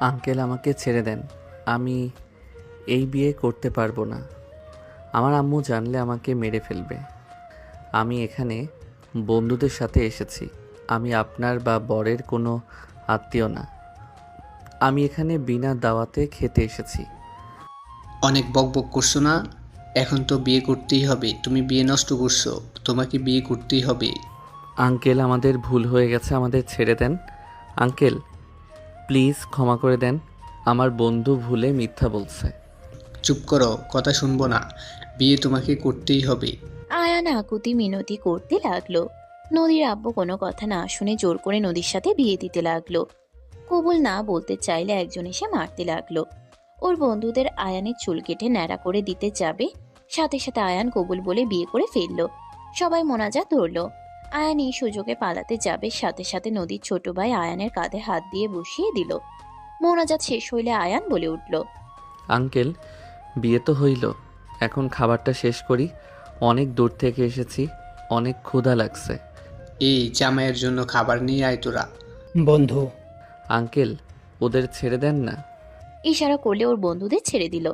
Uncle আমাকে ছেড়ে দেন। আমি এই বিয়ে করতে পারবো না। আমার আম্মু জানলে আমাকে মেরে ফেলবে। আমি এখানে বন্ধুদের সাথে এসেছি। আমি আপনার বা বরের কোনো আত্মীয় না। আমি এখানে বিনা দাওয়াতে খেতে এসেছি। অনেক বকবক করছো না? এখন তো বিয়ে করতেই হবে। তুমি বিয়ে নষ্ট করছো। তোমাকে বিয়ে করতেই হবে। আঙ্কেল আমাদের ভুল হয়ে গেছে, আমাদের ছেড়ে দেন। আঙ্কেল প্লিজ ক্ষমা করে দেন। আমার বন্ধু ভুলে মিথ্যা বলছে। চুপ করো, কথা শুনবো না। বিয়ে তোমাকে করতেই হবে। আয়ান আকুতি মিনতি করতে লাগলো। নদীর আব্বু কোনো কথা না শুনে জোর করে নদীর সাথে বিয়ে দিতে লাগলো। কবুল না বলতে চাইলে একজন এসে মারতে লাগলো। ওর বন্ধুদের আয়ানের চুল কেটে ন্যাড়া করে দিতে যাবে, সাথে সাথে আয়ান কবুল বলে বিয়ে করে ফেললো। সবাই মোনাজাত ধরলো। আয়ান এই সুযোগে পালাতে যাবে, সাথে সাথে নদীর ছোট ভাই আয়ানের কাঁধে হাত দিয়ে বসিয়ে দিল। মোনাজাত শেষ হইলে আয়ান বলে উঠল, আঙ্কেল বিয়ে তো হইল, এখন খাবারটা শেষ করি। অনেক দূর থেকে এসেছি, অনেক ক্ষুধা লাগছে। এই জামাইয়ের জন্য খাবার নিয়ে আয় তোরা। বন্ধু, আঙ্কেল ওদের ছেড়ে দেন না। ইশারা করলে ওর বন্ধুদের ছেড়ে দিল।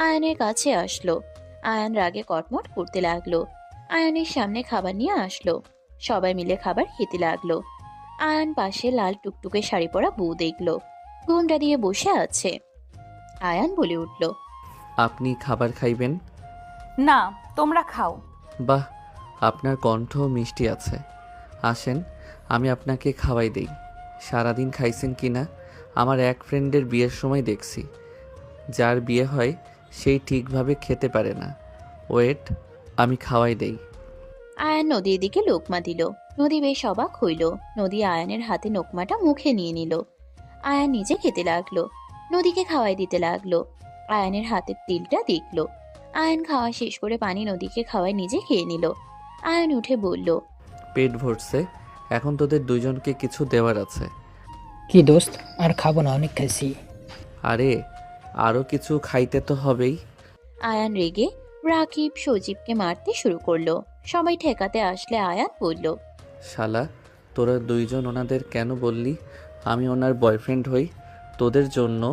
আয়ানের কাছে আসলো। আয়ান রাগে কটমট করতে লাগলো। আয়ানের সামনে খাবার নিয়ে আসলো। সবাই মিলে খাবার খেতে লাগলো। আয়ান পাশে লাল টুকটুকে শাড়ি পরা বউ দেখলো, ঘোমটা দিয়ে বসে আছে। আয়ান বলে উঠল, আপনি খাবার খাইবেন? না, তোমরা খাও। বাহ, আপনার কণ্ঠ মিষ্টি আছে। আসেন আমি আপনাকে খাওয়াই দেই। সারাদিন খাইছেন কি না আমার এক ফ্রেন্ডের বিয়ের সময় দেখছি। যার বিয়ে হয় সেই ঠিকভাবে খেতে পারে না। ওয়েট, আমি খাওয়াই দেই। আয়ান নদীর দিকে লোকমা দিল। নদী বেশ অবাক হইল। নদী আয়ানের হাতে নোকমাটা মুখে নিয়ে নিল। আয়ান নিজে খেতে লাগলো। নদীকে খাওয়াই দিতে লাগলো। আয়ানের হাতের তিলটা দেখলো। আয়ান খাওয়া শেষ করে পানি নদীকে খাওয়াই নিজে খেয়ে নিল। আয়ান উঠে বলল, পেট ভরছে, এখন তোদের দুইজনকে কিছু দেওয়ার আছে। কি দোস্ত, আর খাবো না, অনেক খাইছি। আরে আরও কিছু খাইতে তো হবেই। আয়ান রেগে রাকিব সজীবকে মারতে শুরু করলো। সবাই ঠেকাতে আসলে আয়ান বলল, শালা তোরা দুইজন ওনাদের কেন বললি আমি ওনার বয়ফ্রেন্ড হই? তোদের জন্য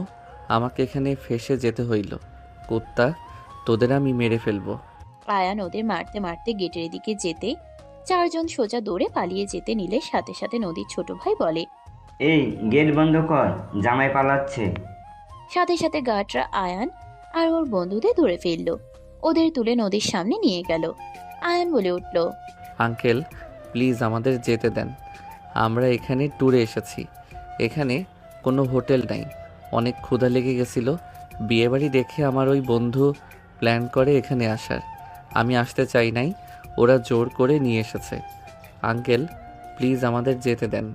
আমাকে এখানে ফেঁসে যেতে হইল। কুত্তা, তোদের আমি মেরে ফেলবো। আয়ান ওদের মারতে মারতে গেটের দিকে যেতে চারজন সোজা দৌড়ে পালিয়ে যেতে নিলে সাথে সাথে নদীর ছোট ভাই বলে, এই গেট বন্ধ কর, জামাই পালাচ্ছে। সাথে সাথে গার্ডরা আয়ান আর ওর বন্ধুদের ধরে ফেললো। ওদের তুলে নদীর সামনে নিয়ে গেল। আয়ান বলে উঠল, আঙ্কেল প্লিজ আমাদের যেতে দেন। আমরা এখানে ট্যুরে এসেছি। এখানে কোনো হোটেল নাই। অনেক ক্ষুধা লেগে গেছিল। বিয়েবাড়ি দেখে আমার ওই বন্ধু প্ল্যান করে এখানে আসার। আমি আসতে চাই নাই, ওরা জোর করে নিয়ে এসেছে। আঙ্কেল প্লিজ আমাদের যেতে দেন,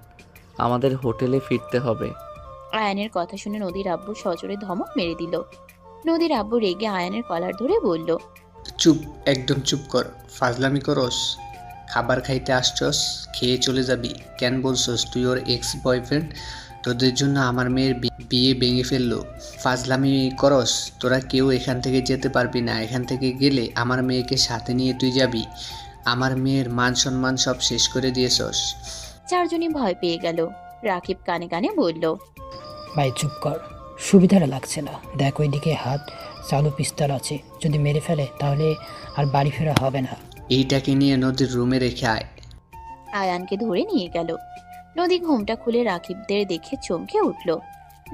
আমাদের হোটেলে ফিরতে হবে। আয়ানের কথা শুনে নদীর আব্বু সজোরে ধমক মেরে দিল। নদীর আব্বু রেগে আয়ানের কলার ধরে বলল, চুপ, একদম চুপ কর। ফাজলামি করস? খাবার খাইতে আসছস, খেয়ে চলে যাবি। কেন বলছস তুই ওর এক্স বয়ফ্রেন্ড? তোদের জন্য আমার মেয়ের বিয়ে ভেঙে ফেললো। ফাজলামি করস? তোরা কেউ এখান থেকে যেতে পারবি না। এখান থেকে গেলে আমার মেয়েকে সাথে নিয়ে তুই যাবি। আমার মেয়ের মান সম্মান সব শেষ করে দিয়েছস। চারজনই ভয় পেয়ে গেল। রাকিব কানে কানে বলল, ভাই চুপ কর, সুবিধাটা লাগছে না। দেখ ওইদিকে হাত চালু পিস্তল আছে, যদি মেরে ফেলে তাহলে আর বাড়ি ফেরা হবে না। এইটাকে নিয়ে নদীর রুমে রেখে আয়। আয়ানকে ধরে নিয়ে গেল। নদী ঘোমটা খুলে রাকিবদের দেখে চমকে উঠল।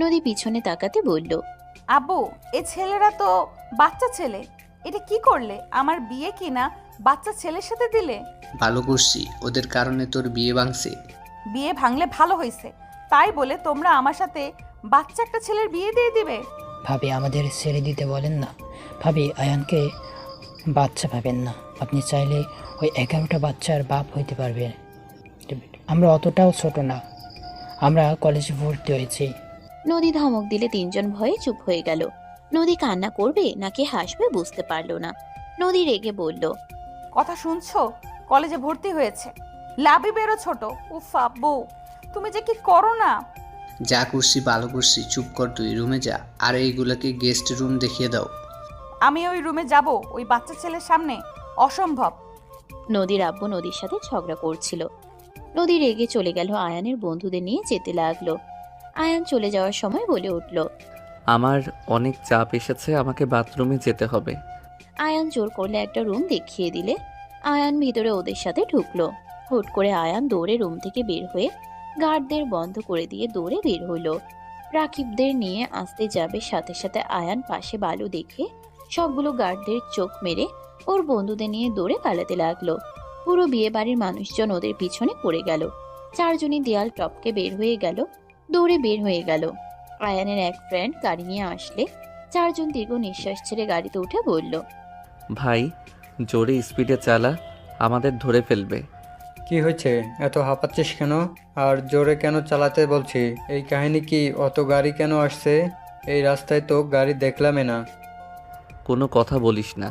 নদী পিছনে তাকাতে বলল, আব্বু, এ ছেলেরা তো বাচ্চা ছেলে। এটা কি করলে? আমার বিয়ে কি না বাচ্চা ছেলের সাথে দিলে? ভালো করছি, ওদের কারণে তোর বিয়ে ভাঙছে। বিয়ে ভাঙলে ভালো হয়েছে, তাই বলে তোমরা আমার সাথে বাচ্চা একটা ছেলের বিয়ে দিয়ে দিবে? ভাবি আমাদের ছেড়ে দিতে বলেন না। ভাবি আয়ানকে বাচ্চা ভাবেন না। আপনি চাইলে ওই 11টা বাচ্চার বাপ হইতে পারবেন। আমরা অতটাও ছোট না, আমরা কলেজে ভর্তি হয়েছি। নদী ধমক দিলে তিনজন ভয়ে চুপ হয়ে গেল। নদী কান্না করবে নাকি হাসবে বুঝতে পারলো না। নদী রেগে বলল, কথা শুনছো? কলেজে ভর্তি হয়েছে, লাভই বেরো ছোট। উফ আব্বু, তুমি যে কি করো না। যা করছি ভালো করছি, চুপ কর তুই, রুমে যা। আর এইগুলোকে গেস্ট রুম দেখিয়ে দাও। আমি ওই রুমে যাব ওই বাচ্চা ছেলের সামনে? অসম্ভব। নদীর আব্বু নদীর সাথে ঝগড়া করছিল। নদী রেগে চলে গেল, আয়ানের বন্ধুদের নিয়ে যেতে লাগলো। আয়ান চলে যাওয়ার সময় বলে উঠল। আমার অনেক চাপ এসেছে, আমাকে বাথরুমে যেতে হবে। আয়ান জোর করলে একটা রুম দেখিয়ে দিলে আয়ান ভিতরে ওদের সাথে ঢুকলো। হুট করে আয়ান দৌড়ে রুম থেকে বের হয়ে গার্ডদের বন্ধ করে দিয়ে দৌড়ে বের হলো। রাকিবদের নিয়ে আসতে যাবে, সাথে সাথে আয়ান পাশে বালু দেখে সবগুলো গার্ডদের চোখ মেরে ওর বন্ধুদের নিয়ে দৌড়ে পালাতে লাগলো। পুরো বিয়ে বাড়ির মানুষজন ওদের পিছনে পড়ে গেল। চারজনই দেয়াল টপকে বের হয়ে গেল, দৌড়ে বের হয়ে গেল। আয়ানের এক ফ্রেন্ড গাড়ি নিয়ে আসলে চারজন দীর্ঘ নিঃশ্বাস ছেড়ে গাড়িতে উঠে বলল, ভাই জোরে স্পিডে চালা, আমাদের ধরে ফেলবে। কি হয়েছে, এত হাঁপাচ্ছিস কেন? আর জোরে কেন চালাতে বলছি? এই কাহিনী কি? অত গাড়ি কেন আসছে? এই রাস্তায় তো গাড়ি দেখলামই না। কোনো কথা বলিস না,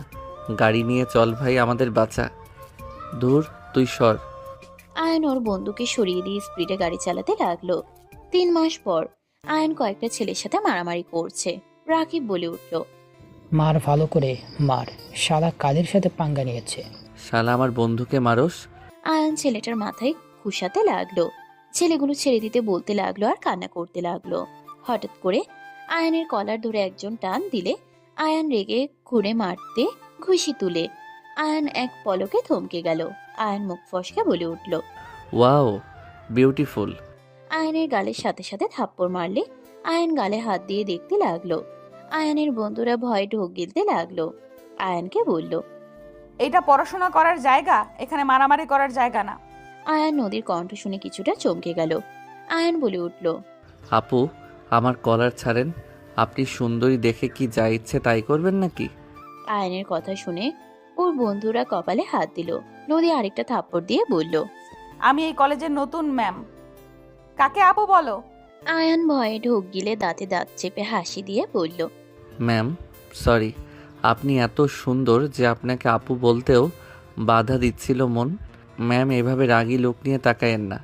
গাড়ি নিয়ে চল ভাই, আমাদের বাঁচা। দূর, তুই সর। আয়ন ওর বন্ধুকে সরিয়ে দিয়ে স্পিডে গাড়ি চালাতে লাগলো। 3 মাস পর আয়ন কয়েকটা ছেলের সাথে মারামারি করছে। রাকিব বলে উঠল, মার ভালো করে মার, শালা কাদের সাথে পাঙ্গা নিয়েছে। শালা আমার বন্ধুকে মারস? আয়ন ছেলেটার মাথায় ঘুষাতে লাগলো। ছেলেগুলো ছেড়ে দিতে বলতে লাগলো আর কান্না করতে লাগলো। হঠাৎ করে আয়নের কলার ধরে একজন টান দিলে আয়ন রেগে ঘুরে মারতে ঘুষি তুলে আয়ন এক পলকে থমকে গেল। আয়ন মুখ ফসকে বলে উঠল, ওয়াও, বিউটিফুল। আয়নের গালের সাথে সাথে থাপ্পড় মারলে আয়ন গালে হাত দিয়ে দেখতে লাগলো। আয়নের বন্ধুরা ভয়ে ঢোক গিলতে লাগলো। আয়নকে বলল, এটা পড়াশোনা করার জায়গা, এখানে মারামারি করার জায়গা না। আয়ন নদীর কণ্ঠ শুনে কিছুটা চমকে গেল। আয়ন বলে উঠল, আপু, আমার কলার ছাড়েন। আপনি সুন্দরী দেখে কি যা ইচ্ছে তাই করবেন নাকি? আয়নের কথা শুনে ওর বন্ধুরা কপালে হাত দিল। নদী আরেকটা থাপ্পড় দিয়ে বলল, আমি এই কলেজের নতুন ম্যাম, কাকে আপু বলো? আয়ান ভয়ে ঢোক গিলে দাঁতে দাঁত চেপে হাসি দিয়ে বলল, ম্যাম সরি, আপনি এত সুন্দর যে আপনাকে আপু বলতেও বাধা দিচ্ছিল মন। ম্যাম এভাবে রাগী লোক নিয়ে তাকায়েন না,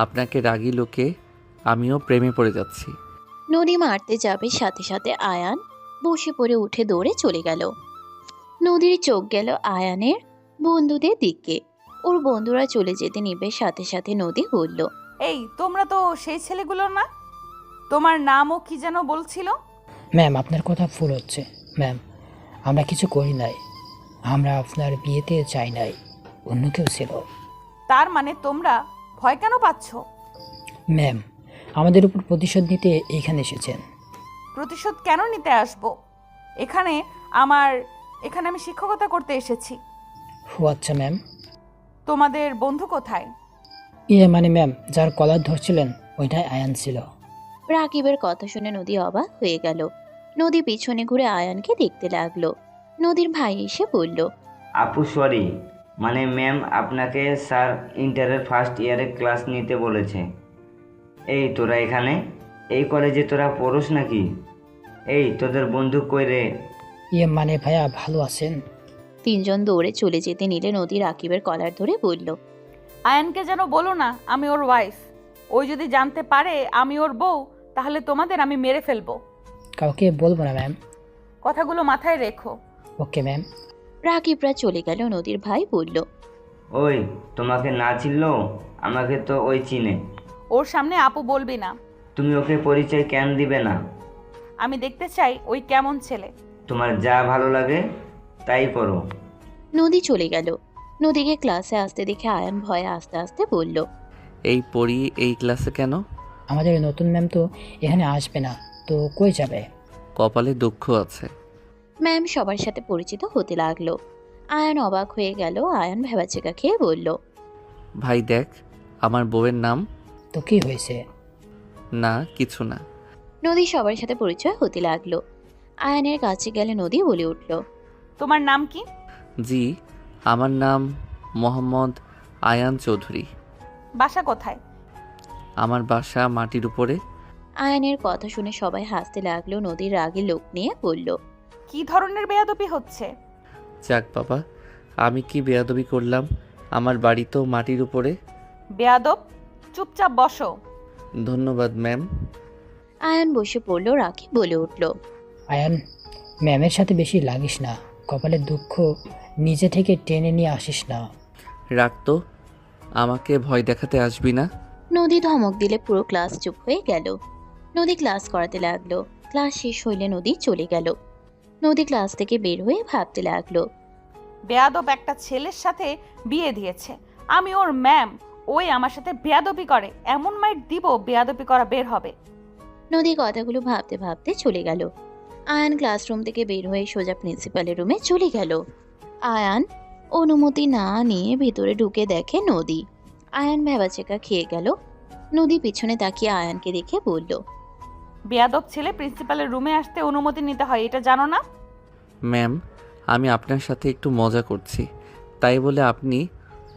আপনাকে রাগী লোকে আমিও প্রেমে পড়ে যাচ্ছি। নদী মারতে যাবে, সাথে সাথে আয়ান বসে পড়ে উঠে দৌড়ে চলে গেল। নদীর চোখ গেল আয়ানের বন্ধুদের দিকে। ওর বন্ধুরা চলে যেতে নিবে, সাথে সাথে নদী বলল, এই তোমরা তো সেই ছেলেগুলো না? তোমার নামও কি যেন বলছিল? ম্যাম আপনার কথা ভুল হচ্ছে। ম্যাম আমরা কিছু করি নাই, আমরা আপনার বিয়েতে চাই নাই, অন্য কেউ ছিল। তার মানে তোমরা ভয় কেন পাচ্ছ? ম্যাম আমাদের উপর প্রতিশোধ নিতে এইখানে এসেছেন। প্রতিশোধ কেন নিতে আসবো? এখানে আমি শিক্ষকতা করতে এসেছি। ও আচ্ছা ম্যাম। তোমাদের বন্ধু কোথায়? মানে ম্যাম যার কলার ধরছিলেন ওইটাই আয়ান ছিল। রাকিবের কথা শুনে নদী অবাক হয়ে গেল। নদী পিছনে ঘুরে আয়ানকে দেখতে লাগলো। নদীর ভাই এসে বলল, আপু সরি, মানে ম্যাম আপনাকে স্যার ইন্টারের ফার্স্ট ইয়ারে ক্লাস নিতে বলেছে। এই তোরা এখানে, এই কলেজে তোরা পড়োস নাকি? এই তোদের বন্ধু কই রে? মানে ভাইয়া ভালো আছেন? 3 জন দৌড়ে চলে যেতে নিলে নদী রাকিবের কলার ধরে বলল, আয়ানকে যেন বলো না আমি ওর ওয়াইফ। ওই যদি জানতে পারে আমি ওর বউ, তাহলে তোমাদের আমি মেরে ফেলবো। কাউকে বলবো না ম্যাম। কথাগুলো মাথায় রেখো। Okay ma'am. রাকিবরা চলে গেল। নদীর ভাই বলল, ওই তোমাকে না চিনলো, আমাকে তো ওই চিনে। ওর সামনে আপু বলবি না। তুমি ওকে পরিচয় কেন দিবে না? আমি দেখতে চাই ওই কেমন ছেলে। তোমার যা ভালো লাগে তাই করো। নদী চলে গেল। নদীকে ক্লাসে আসতে দেখে আয়ান ভয়ে আস্তে আস্তে বলল, এই পড়ি এই ক্লাসে কেন? আমাদের নতুন ম্যাম তো এখানে আসবে না, তো কই যাবে? কপালে দুঃখ আছে। ম্যাম সবার সাথে পরিচিত হতে লাগলো। আয়ান অবাক হয়ে গেল। আয়ান ভেবাচেকা খেয়ে বলল, ভাই দেখ, আমার বউয়ের নাম। তো কি হয়েছে? না কিছু না। নদী সবার সাথে পরিচয় হতে লাগলো। আয়ানের কাছে গেলে নদী বলে উঠল, তোমার নাম কি? জি, আমার নাম মোহাম্মদ আয়ান চৌধুরী। বাসা কোথায়? আমার বাসা মাটির উপরে। আয়ানের কথা শুনে সবাই হাসতে লাগলো। নদীর রাগে লোক নিয়ে বলল, কি ধরনের বেয়াদবি হচ্ছে? যাক বাবা, আমি কি বেয়াদবি করলাম? আমার বাড়ি তো মাটির উপরে। বেয়াদব, চুপচাপ বসো। ধন্যবাদ ম্যাম। আয়ান বসে পড়ল। রাকিব বলে উঠল, আয়ান ম্যামের সাথে বেশি লাগিস না, কপালের দুঃখ নিজে থেকে টেনে নিয়ে আসিস না। রাখতো, আমাকে ভয় দেখাতে আসবি না। নদী ধমক দিলে পুরো ক্লাস চুপ হয়ে গেল। নদী ক্লাস করাতে লাগলো। ক্লাস শেষ হইলে নদী চলে গেল। নদী ক্লাস থেকে বের হয়ে ভাবতে লাগলো। বেয়াদব একটা ছেলের সাথে বিয়ে দিয়েছে, আমি ওর ম্যাম, ওই আমার সাথে বেয়াদবি করে, এমন মাইট দিব বেয়াদবি করা বের হবে। নদী কথাগুলো ভাবতে ভাবতে চলে গেল। আয়ান ক্লাসরুম থেকে বের হয়ে সোজা প্রিন্সিপালের রুমে চলে গেল। আয়ান অনুমতি না নিয়ে ভিতরে ঢুকে দেখে নদী। আয়ান ভ্যাবাচেকা খেয়ে গেল। নদী পিছনে তাকিয়ে আয়ানকে দেখে বলল, বেয়াদব ছেলে প্রিন্সিপালের রুমে আসতে অনুমতি নিতে হয়, এটা জানো না? ম্যাম, আমি আপনার সাথে একটু মজা করছি, তাই বলে আপনি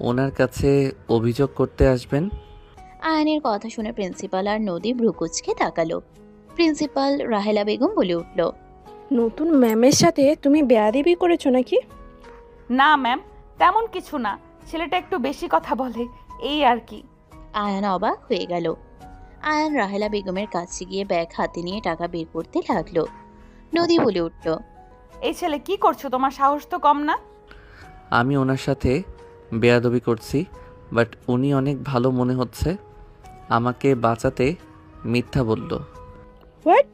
ওনার কাছে অভিযোগ করতে আসবেন? আয়ানের কথা শুনে প্রিন্সিপাল আর নদী ভ্রুকুচকে তাকালো। প্রিন্সিপাল রাহেলা বেগম বলে উঠল, নতুন ম্যামের সাথে তুমি বেয়াদবি করেছো নাকি? না ম্যাম, তেমন কিছু না, ছেলেটা একটু বেশি কথা বলে, এই আর কি। আয়ান অবাক হয়ে গেল। আয়ান রাহেলা বেগমের কাছে গিয়ে ব্যাগ হাতে নিয়ে টাকা বের করতে লাগলো। নদী বলে উঠল, এই ছেলে কি করছো, তোমার সাহস তো কম না? আমি ওনার সাথে বেয়াদবি করছি, বাট উনি অনেক ভালো মনে হচ্ছে, আমাকে বাঁচাতে মিথ্যা বলল। হোয়াট?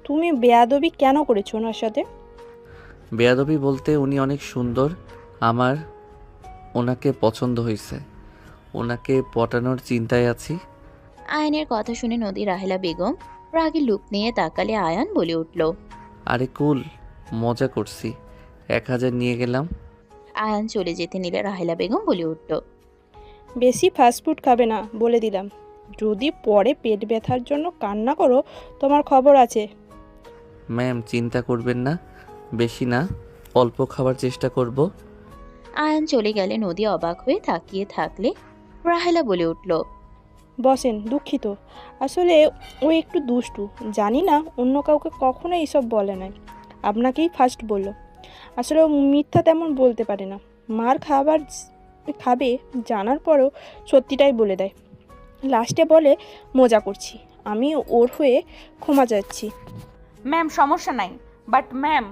তুমি বেয়াদবি কেন করেছো ওনার সাথে? বেয়াদবি বলতে উনি অনেক সুন্দর, আমার ওনাকে পছন্দ হয়েছে, ওনাকে পটানোর চিন্তায় আছি। আয়ানের কথা শুনে নদী রাহেলা বেগম রাগে লুক নিয়ে তাকালে আয়ান বলে উঠল, আরে কুল, মজা করছি, 1000 নিয়ে গেলাম। আয়ান চলে যেতে নিলে রাহেলা বেগম বলে উঠল, বেশি ফাস্টফুড খাবে না বলে দিলাম। যদি পরে পেট ব্যথার জন্য কান্না করো, তোমার খবর আছে। ম্যাম, চিন্তা করবেন না, বেশি না, অল্প খাবার চেষ্টা করব। আয়ান চলে গেলে নদী অবাক হয়ে তাকিয়ে থাকলে রাহেলা বলে উঠল, বসেন, দুঃখিত। আসলে ও একটু দুষ্টু, জানি না অন্য কাউকে কখনো এইসব বলে নাই, আপনাকেই ফার্স্ট বললো। আসলে ও মিথ্যা তেমন বলতে পারে না, মার খাবে জানার পরেও সত্যিটাই বলে দেয়। লাস্টে বলে মজা করছি। আমি ওর হয়ে ক্ষমা চাচ্ছি। ম্যাম সমস্যা নাই, বাট ম্যাম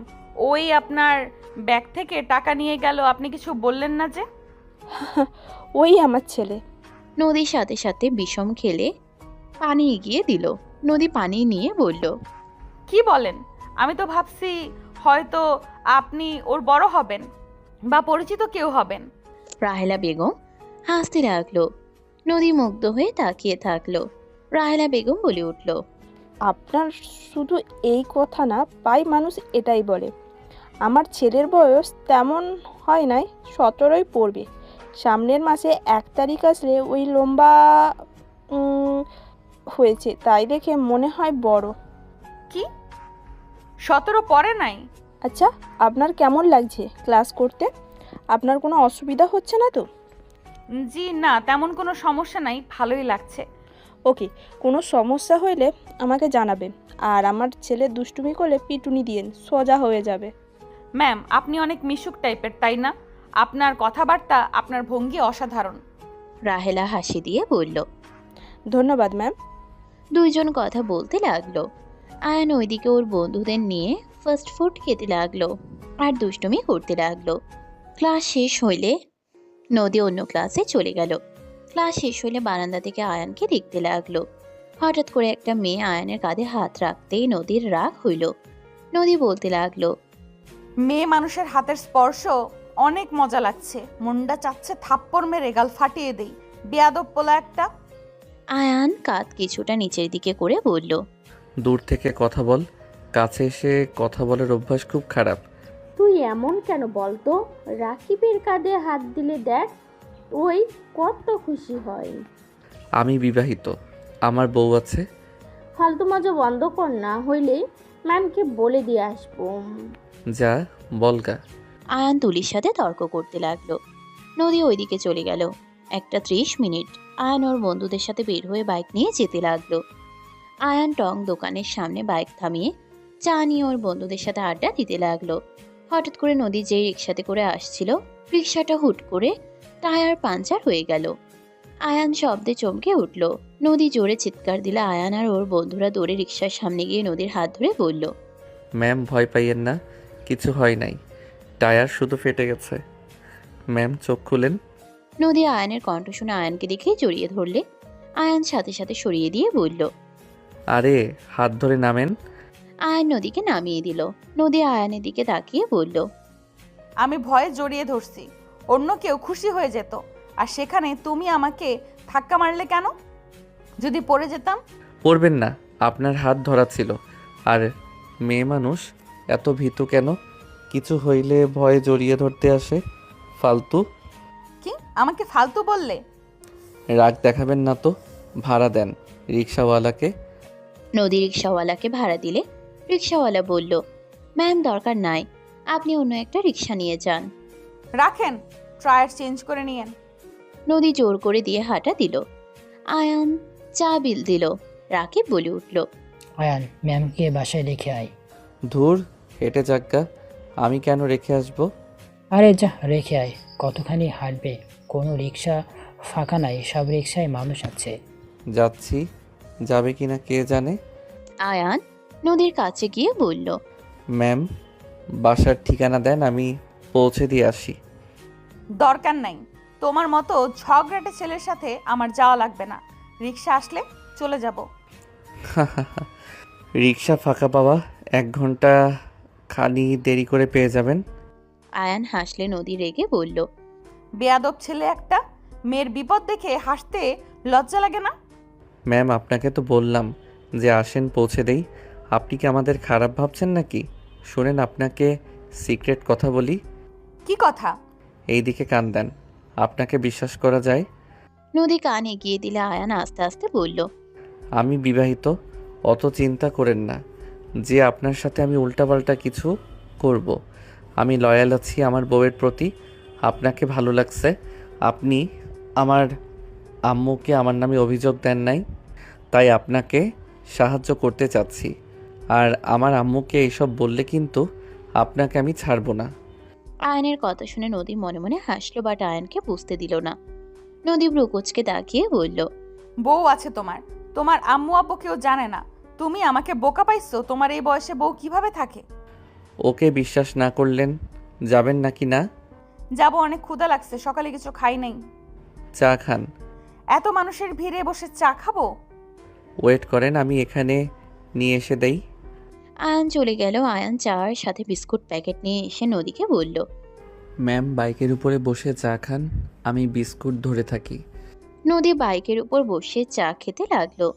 ওই আপনার ব্যাগ থেকে টাকা নিয়ে গেল, আপনি কিছু বললেন না যে? ওই আমার ছেলে। নদীর সাথে সাথে বিষম খেলে পানি এগিয়ে দিল। নদী পানি নিয়ে বলল, কি বলেন? আমি তো ভাবছি হয়তো আপনি ওর বড় হবেন বা পরিচিত কেউ হবেন। রাহেলা বেগম হাসতে লাগলো। নদী মুগ্ধ হয়ে তাকিয়ে থাকলো। রাহেলা বেগম বলে উঠল, আপনার শুধু এই কথা না, প্রায় মানুষ এটাই বলে। আমার ছেলের বয়স তেমন হয় নাই, 17ই পড়বে। সামনের মাসে 1 তারিখ আসলে ওই লম্বা হয়েছে, তাই দেখে মনে হয় বড়। কি 17 পরে নাই? আচ্ছা, আপনার কেমন লাগছে ক্লাস করতে? আপনার কোনো অসুবিধা হচ্ছে না তো? জি না, তেমন কোনো সমস্যা নাই, ভালোই লাগছে। ওকে, কোনো সমস্যা হইলে আমাকে জানাবেন। আর আমার ছেলে দুষ্টুমি করলে পিটুনি দিয়েন, সোজা হয়ে যাবে। ম্যাম আপনি অনেক মিশুক টাইপের, তাই না? আপনার কথাবার্তা, আপনার ভঙ্গি অসাধারণ। রাহেলা হাসি দিয়ে বলল। ধন্যবাদ ম্যাম। দুইজন কথা বলতে লাগলো। আয়ান ওইদিকে ওর বন্ধুদের নিয়ে ফাস্ট ফুড খেতে লাগলো আর দুষ্টুমি করতে লাগলো। ক্লাস শেষ হইলে নদী অন্য ক্লাসে চলে গেল। ক্লাস শেষ হইলে বারান্দা থেকে আয়ানকে দেখতে লাগলো। হঠাৎ করে একটা মেয়ে আয়ানের কাঁধে হাত রাখতেই নদীর রাগ হইল। নদী বলতে লাগলো, মেয়ে মানুষের হাতের স্পর্শ অনেক মজা লাগছে, মুন্ডা চাচ্ছে থাপ্পড় মেরে গাল ফাটিয়ে দেই, বেয়াদব পোলা একটা। আয়ান কাঁধ কিছুটা নিচের দিকে করে বলল, দূর থেকে কথা বল, কাছে এসে কথা বলার অভ্যাস খুব খারাপ। তুই এমন কেন বলতো? রাকিবের কাঁধে হাত দিলে দেখ, ওই কত খুশি হয়। আমি বিবাহিত, আমার বউ আছে। ফালতু মজা বন্ধ কর, না হইলে ম্যামকে বলে দিয়ে আসবো। যা বলগা। আয়ান তুলির সাথে তর্ক করতে লাগলো। নদী ওইদিকে চলে গেল। 1:30 মিনিট আয়ান ওর বন্ধুদের সাথে বের হয়ে বাইক নিয়ে যেতে লাগলো। আয়ান টং দোকানের সামনে বাইক থামিয়ে চা নিয়ে ওর বন্ধুদের সাথে আড্ডা দিতে লাগলো। হঠাৎ করে নদী যেই রিক্সাতে করে আসছিল, রিক্সাটা হুট করে টায়ার পাঞ্চার হয়ে গেল। আয়ান শব্দে চমকে উঠল। নদী জোরে চিৎকার দিলে আয়ান আর ওর বন্ধুরা দৌড়ে রিক্সার সামনে গিয়ে নদীর হাত ধরে বলল, ম্যাম ভয় পাইয়েন না, কিছু হয় নাই, টায়ার শুধু ফেটে গেছে। ম্যাম চোখ খুলেন। নদী আয়ানের কণ্ঠ শুনে আয়ানকে দেখে জড়িয়ে ধরলে। আয়ান সাথে সাথে সরিয়ে দিয়ে বলল, আরে হাত ধরে নামেন। আয়ান নদীকে নামিয়ে দিল। নদী আয়ানের দিকে তাকিয়ে বলল, আমি ভয়ে জড়িয়ে ধরছি, অন্য কেউ খুশি হয়ে যেত, আর সেখানে তুমি আমাকে ধাক্কা মারলে কেন? যদি পড়ে যেতাম? পড়বেন না, আপনার হাত ধরা ছিল। আর মেয়ে মানুষ এত ভীতু কেন? কিছু হইলে ভয়ে জড়িয়ে ধরতে আসে। ফালতু। কি আমাকে ফালতু বললে? রাগ দেখাবেন না তো। ভাড়া দেন রিক্সাওয়ালাকে। নদী রিক্সাওয়ালাকে ভাড়া দিলে রিক্সাওয়ালা বলল, ম্যাম দরকার নাই, আপনি অন্য একটা রিক্সা নিয়ে যান। রাখেন, টায়ার চেঞ্জ করে নিয়েন। নদী জোর করে দিয়ে হাঁটা দিল। আয়ান চা বিল দিল। রাকিব বলে উঠল, আয়ান ম্যামকে বাসায় রেখে আয়। ধুর, হেঁটে যাজ্ঞা, আমি কেন রেখে আসবো? আরে যা রেখে আয়, কতখানি হাঁটবে? কোনো রিক্সা ফাঁকা নাই, সব রিক্সায় মানুষ আছে। যাচ্ছি, যাবে কিনা কে জানে। আয়ান নদীর কাছে গিয়ে বলল, ম্যাম, বাসার ঠিকানা দেন, আমি পৌঁছে দিয়ে আসি। দরকার নাই, তোমার মতো ঝগড়াটে ছেলের সাথে আমার যাওয়া লাগবে না। রিক্সা আসলে চলে যাব। রিক্সা ফাঁকা পাওয়া 1 ঘন্টা খানি দেরি করে পেয়ে যাবেন। আয়ান হাসলে নদী রেগে বলল, বেয়াদব ছেলে একটা, মেয়ের বিপদ দেখে হাসতে লজ্জা লাগে না? ম্যাম, আপনাকে তো বললাম যে আসেন পৌঁছে দেই। আপনি কি আমাদের খারাপ ভাবছেন নাকি? শুনেন, আপনাকে সিক্রেট কথা বলি। কি কথা? এই দিকে কান দেন, আপনাকে বিশ্বাস করা যায়? নদী কান এগিয়ে দিলে আয়ান আস্তে আস্তে বলল, আমি বিবাহিত, অত চিন্তা করেন না যে আপনার সাথে আমি উল্টাপাল্টা কিছু করব। আমি লয়াল আছি আমার বউয়ের প্রতি। আপনাকে ভালো লাগছে। আপনি আমার আম্মুকে আমার নামে অভিযোগ দেন নাই, তাই আপনাকে সাহায্য করতে চাচ্ছি। আর আমার আম্মুকে এইসব বললে কিন্তু আপনাকে আমি ছাড়বো না। আয়নের কথা শুনে নদী মনে মনে হাসলো, বাট আয়নকে বুঝতে দিল না। নদী ব্রুকুচকে তাকিয়ে বলল, বউ আছে তোমার, তোমার আম্মু আব্বু কেউ জানে না। তুমি আমাকে বোকা পাইছো? তোমার এই বয়সে বউ কিভাবে থাকে? ওকে বিশ্বাস না করলেন যাবেন নাকি না? যাবো, অনেক ক্ষুধা লাগছে, সকালে কিছু খাই নাই। চা খান। এত মানুষের ভিড়ে বসে চা খাবো? ওয়েট করেন, আমি এখানে নিয়ে এসে দেই। আয়ান চলে গেল। আয়ান চার সাথে বিস্কুট প্যাকেট নিয়ে এসে নদীকে বলল, ম্যাম, বাইকের উপরে বসে চা খান, আমি বিস্কুট ধরে থাকি। নদী বাইকের উপর বসে চা খেতে লাগলো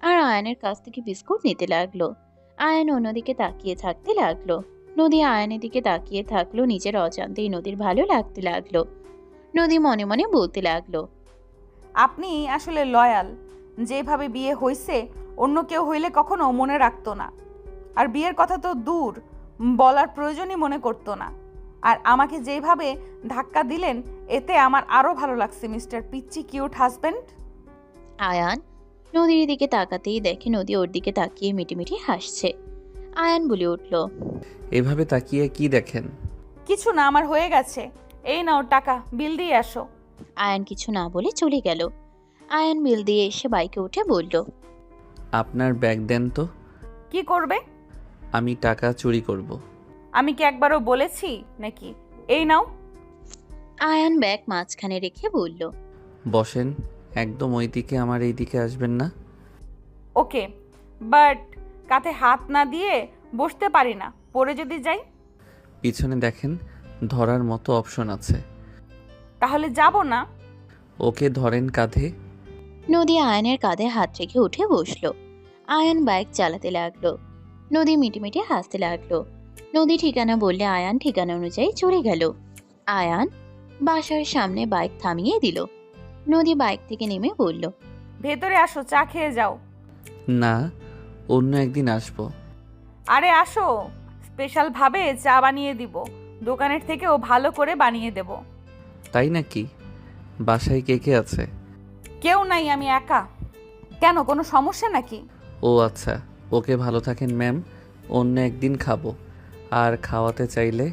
আর আয়নের কাছ থেকে বিস্কুট নিতে লাগলো। আয়ন অন্যদিকে তাকিয়ে থাকতে লাগলো। নদী আয়নের দিকে তাকিয়ে থাকলো। নিজের অজান্তেই নদীর ভালো লাগতে লাগলো। নদী মনে মনে বলতে লাগলো, আপনি আসলে লয়াল। যেভাবে বিয়ে হইছে অন্য কেউ হইলে কখনো মনে রাখতো না, আর বিয়ের কথা তো দূর, বলার প্রয়োজনই মনে করতো না। আর আমাকে যেভাবে ধাক্কা দিলেন এতে আমার আরও ভালো লাগছে মিস্টার পিচ্চি কিউট হাজব্যান্ড। আয়ান নদীর দিকে তাকাতেই দেখে নদী ওর দিকে তাকিয়ে মিটিমিটি হাসছে। আয়ান বলে উঠল, এভাবে তাকিয়ে কি দেখেন? কিছু না, আমার হয়ে গেছে। এই নাও টাকা, বিল দিয়ে আসো। আয়ান কিছু না বলে চলে গেল। আয়ান বিল দিয়ে এসে বাইকে উঠে বলল, আপনার ব্যাগ দেন তো। কি করবে? আমি টাকা চুরি করব। আমি কি একবারও বলেছি নাকি? এই নাও। আয়ান ব্যাগ মাঝখানে রেখে বলল, বসেন, একদম ওই দিকে, আমার এই দিকে আসবেন না। ওকে, বাট কাঁধে হাত না দিয়ে বসতে পারি না, পড়ে যদি যাই? পিছনে দেখেন, ধরার মতো অপশন আছে। তাহলে যাব না। ওকে ধরেন কাঁধে। নদী আয়নের কাঁধে হাত রেখে উঠে বসলো। আয়ান বাইক চালাতে লাগলো। নদী মিটিমিটি হাসতে লাগলো। নদী ঠিকানা বললে আয়ান ঠিকানা অনুযায়ী চলে গেল। আয়ান বাসার সামনে বাইক থামিয়ে দিল। নদী বাইক থেকে নেমে বলল, ভেতরে আসো, চা খেয়ে যাও। না, অন্য একদিন আসবো। আরে আসো, স্পেশাল ভাবে চা বানিয়ে দিব, দোকানের থেকেও ভালো করে বানিয়ে দেব। তাই নাকি? বাসায় কে কে আছে? কেউ নাই, আমি একা। কেন, কোনো সমস্যা নাকি? ও আচ্ছা, ওকে ভালো থাকেন ম্যাম, অন্য একদিন খাবো। আর খাওয়াতে চাইলে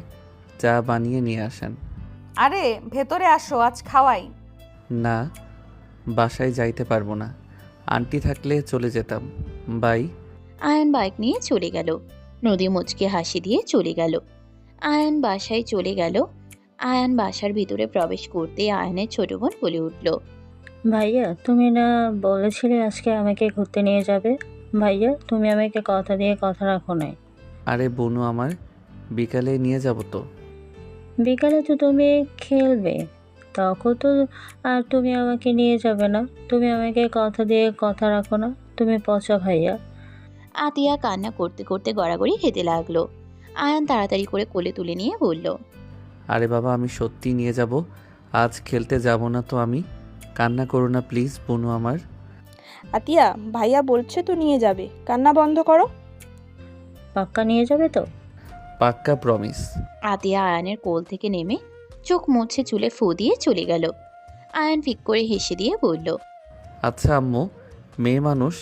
চা বানিয়ে নিয়ে আসেন। আরে ভেতরে আসো, আজ খাওয়াই। না, বাসায় যাইতে পারবো না, আন্টি থাকলে চলে যেতাম। বাই। আয়ান বাইক নিয়ে চলে গেল। নদী মুচকে হাসি দিয়ে চলে গেল। আয়ান বাসায় চলে গেল। আয়ান বাসার ভিতরে প্রবেশ করতে আয়ানের ছোট বোন বলে উঠল, ভাইয়া, তুমি না বলেছিলে আজকে আমাকে ঘুরতে নিয়ে যাবে? ভাইয়া তুমি আমাকে কথা দিয়ে কথা রাখো নাই। আরে বনু আমার, বিকালে নিয়ে যাব তো। বিকালে তো তুমি খেলবে, তখন তো আর তুমি আমাকে নিয়ে যাবে না। তুমি আমাকে কথা দিয়ে কথা রাখো না, তুমি পচা ভাইয়া। আতিয়া কান্না করতে করতে গড়াগড়ি খেতে লাগলো। আয়ান তাড়াতাড়ি করে কোলে তুলে নিয়ে বলল, আরে বাবা, আমি সত্যি নিয়ে যাব। আজ খেলতে যাব না তো আমি। কান্না করো না প্লিজ বনু আমার। আতিয়া, ভাইয়া বলছে তো নিয়ে যাবে, কান্না বন্ধ করো। পাক্কা নিয়ে যাবে তো? পাক্কা প্রমিস। আতিয়া আয়ানের কোল থেকে নেমে চোখ মুছে চুলে ফু দিয়ে চলে গেল। আয়ান ফিক করে হেসে দিয়ে বলল, আচ্ছা আম্মু, মেয়ে মানুষ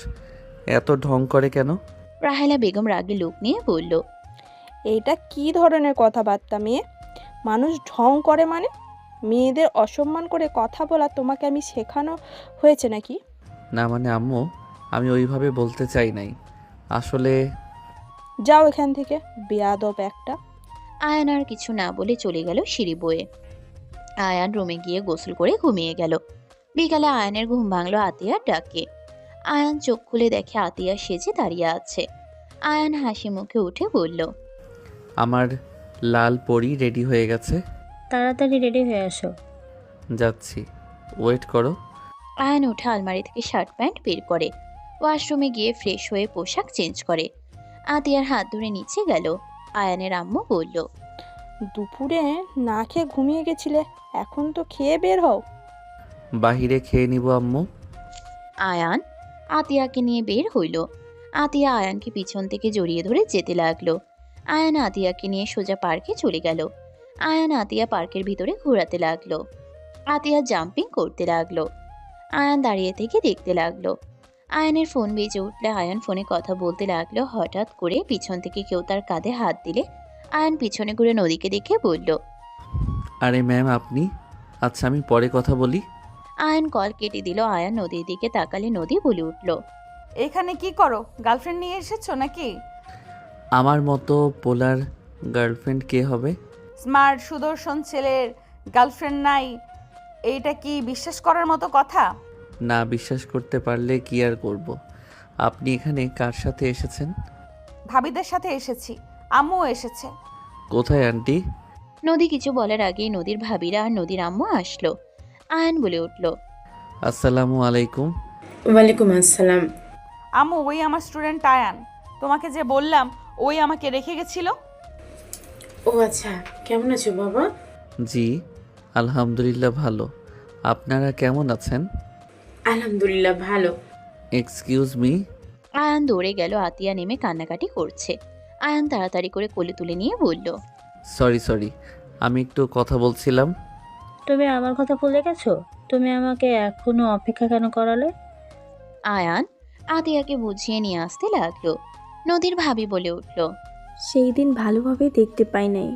এত ঢং করে কেন? রাহেলা বেগম রাগে লোক নিয়ে বলল, এইটা কি ধরনের কথাবার্তা মেয়ে? মানুষ ঢং করে মানে? মেয়েদের অসম্মান করে কথা বলা তোমাকে আমি শেখানো হয়েছে নাকি? না মানে আম্মু, আমি ওইভাবে বলতে চাই নাই আসলে। যাও এখান থেকে, বেয়াদব একটা। আয়ান আর কিছু না বলে চলে গেল সিঁড়ি বয়ে। আয়ান রুমে গিয়ে গোসল করে ঘুমিয়ে গেল। বিকালে আয়ানের ঘুম ভাঙলো আতিয়ার ডাকে। আয়ান চোখ খুলে দেখে আতিয়া সেজে দাঁড়িয়ে আছে। আয়ান হাসি মুখে উঠে বলল, আমার লাল পরি রেডি হয়ে গেছে। তাড়াতাড়ি রেডি হয়ে আসো। যাচ্ছি, ওয়েট করো। আয়ান উঠে আলমারি থেকে শার্ট প্যান্ট বের করে ওয়াশরুমে গিয়ে ফ্রেশ হয়ে পোশাক চেঞ্জ করে আতিয়ার হাত ধরে নিচে গেল। আয়ানের আম্মু বলল, দুপুরে না খেয়ে ঘুমিয়ে গেছিলে, এখন তো খেয়ে বের হও। বাহিরে খেয়ে নিব আম্মু। আয়ান আতিয়াকে নিয়ে বের হইল। আতিয়া আয়ানকে পিছন থেকে জড়িয়ে ধরে যেতে লাগলো। আয়ান আতিয়াকে নিয়ে সোজা পার্কে চলে গেল। আয়ান আতিয়া পার্কের ভিতরে ঘোরাতে লাগলো। আতিয়া জাম্পিং করতে লাগলো। আয়ান দাঁড়িয়ে থেকে দেখতে লাগলো। আয়ানের ফোন বেজে উঠলে আয়ান ফোনে কথা বলতে লাগলো। হঠাৎ করে পিছন থেকে কেউ তার কাঁধে হাত দিলে আয়ান পিছনে ঘুরে নদীকে দেখে বলল, আরে ম্যাম আপনি? আচ্ছা আমি পরে কথা বলি। আয়ান কল কেটে দিল। আয়ান নদীর দিকে তাকালে নদী বলে উঠল, এখানে কি করো? গার্লফ্রেন্ড নিয়ে এসেছো নাকি? আমার মতো পোলার গার্লফ্রেন্ড কে হবে? স্মার্ট সুদর্শন ছেলের গার্লফ্রেন্ড নাই, এইটা কি বিশ্বাস করার মতো কথা? না বিশ্বাস করতে পারলে কি আর করব। আপনি এখানে কার সাথে এসেছেন? ভাবিদের সাথে এসেছি, আম্মুও এসেছে। কোথায় আন্টি? নদী কিছু বলার আগেই নদীর ভাবিরা আর নদীর আম্মু আসলো। আয়ান বলে উঠল, আসসালামু আলাইকুম। ওয়ালাইকুম আসসালাম। আম্মু, ওই আমার স্টুডেন্ট আয়ান, তোমাকে যে বললাম ওই আমাকে রেখে গেছিল। ও আচ্ছা, কেমন আছো বাবা? জি আলহামদুলিল্লাহ ভালো। আপনারা কেমন আছেন? আলহামদুলিল্লাহ ভালো। Excuse me. আয়ান দৌড়ে গেল। আতিয়া নেমে কান্নাকাটি করছে। আয়ান তাড়াতাড়ি করে কোলে তুলে নিয়ে বলল, সরি, আমি একটু কথা বলছিলাম। তুমি আমার কথা ভুলে গেছো? তুমি আমাকে এখনো অপেক্ষা কেন করালে? আয়ান আতিয়াকে বুঝিয়ে নিয়ে আসতে লাগলো। নদীর ভাবি বলে উঠল, সেই দিন ভালোভাবে দেখতে পাই নাই।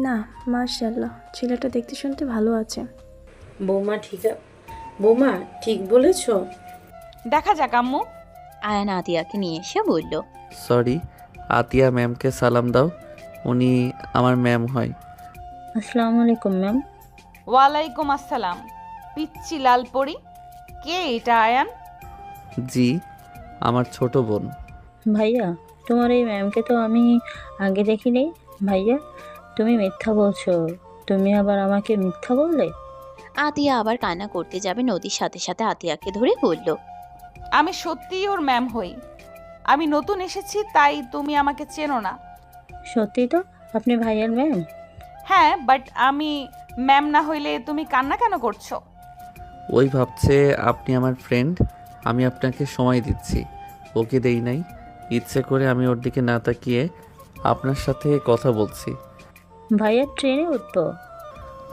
না মাশাআল্লাহ, ছেলেটা দেখতে শুনতে ভালো আছে। বৌমা ঠিক বলেছো। দেখা যাক আম্মু। আয়ান আতিয়াকে নিয়ে এসে বলল, সরি, আতিয়া ম্যামকে সালাম দাও, উনি আমার ম্যাম হয়। আসসালামু আলাইকুম ম্যাম। ওয়ালাইকুম আসসালাম। পিচ্চি লাল পরি, কে এটা আয়ান? জি আমার ছোট বোন। ভাইয়া তোমার এই ম্যামকে তো আমি আগে দেখিনি। ভাইয়া তুমি মিথ্যা বলছো, তুমি আবার আমাকে মিথ্যা বললে। আতিয়া আবার কান্না করতে যাবে। নদীর সাথে সাথে আতিয়াকে ধরে বলল, আমি সত্যিই ওর ম্যাম হই। আমি নতুন এসেছি তাই তুমি আমাকে চেনো না। সত্যি তো আপনি ভাইয়ার ম্যাম? হ্যাঁ, বাট আমি ম্যাম না হইলে তুমি কান্না কেন করছো? ওই ভাবছে আপনি আমার ফ্রেন্ড, আমি আপনাকে সময় দিচ্ছি। ওকে দেই নাই, ইচ্ছে করে আমি ওর দিকে না তাকিয়ে আপনার সাথে কথা বলছি। ভাইয়ার ট্রেনে উঠবো।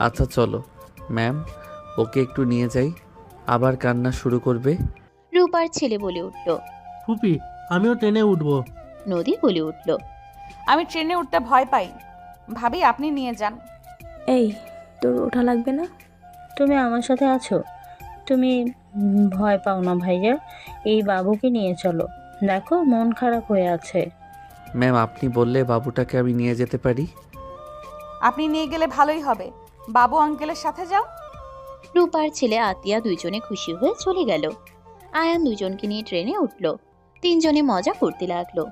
আচ্ছা চলো ম্যাম, ওকে একটু নিয়ে যাই, আবার কান্না শুরু করবে। রূপার ছেলে বলে উঠল, ফুপি আমিও ট্রেনে উঠবো। নদী বলে উঠল, আমি ট্রেনে উঠতে ভয় পাই। ভাবি আপনি নিয়ে যান। এই তোর ওঠা লাগবে না? তুমি আমার সাথে আছো, তুমি ভয় পাও না ভাইয়া। এই বাবুকে নিয়ে চলো, দেখো মন খারাপ হয়ে আছে। ম্যাম আপনি বললে বাবুটাকে আমি নিয়ে যেতে পারি। আপনি নিয়ে গেলে ভালোই হবে, বাবু আঙ্কেলের সাথে যাও। রূপার ছেলে আতিয়া দুইজনে খুশি হয়ে চলে গেল। আয়ান দুজনকে নিয়ে ট্রেনে উঠল। তিনজনে মজা করতে লাগলো।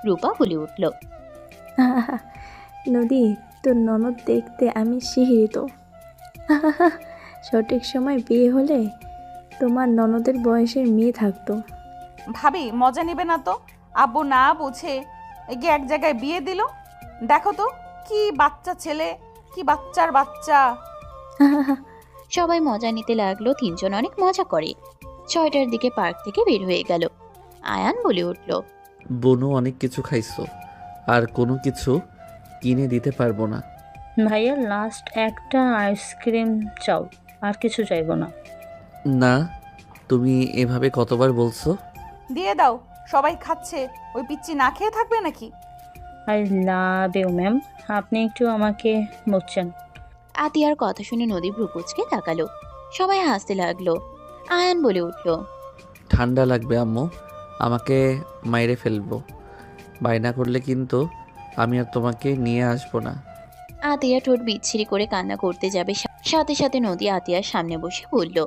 রূপা বলে উঠল, নদী, তোর ননদ দেখতে আমি শিহরিত। সঠিক সময় বিয়ে হলে তোমার ননদের বয়সের মেয়ে থাকতো। ভাবি মজা নেবে না তো? আব্বু না বুঝে এগিয়ে এক জায়গায় বিয়ে দিল। দেখো তো কি বাচ্চা ছেলে, কি বাচ্চার বাচ্চা। সবাই মজা নিতে লাগলো। তিনজন অনেক মজা করে। 6টার দিকে পার্ক থেকে বের হয়ে গেল। আয়ান বলে উঠল, বনু অনেক কিছু খাইছো, আর কোনো কিছু কিনে দিতে পারবো না। ভাইয়া লাস্ট একটা আইসক্রিম চাও, আর কিছু চাইবো না। না, তুমি এভাবে কতবার বলছো? দিয়ে দাও, সবাই খাচ্ছে, ওই পিচ্চি না খেয়ে থাকবে নাকি? আই লাভ ইউ ম্যাম, আপনি একটু আমাকে বুঝছেন। আতিয়ার কথা শুনে নদী ভ্রুকুচকে তাকালো। সবাই হাসতে লাগলো। আয়ান বলে উঠল, ঠান্ডা লাগবে আম্মু, আমাকে মাইরে ফেলবো। বায়না করলে কিন্তু আমি আর তোমাকে নিয়ে আসবো না। আতিয়া ঠোঁট বিচ্ছিরি করে কান্না করতে যাবে, সাথে সাথে নদী আতিয়ার সামনে বসে বলল,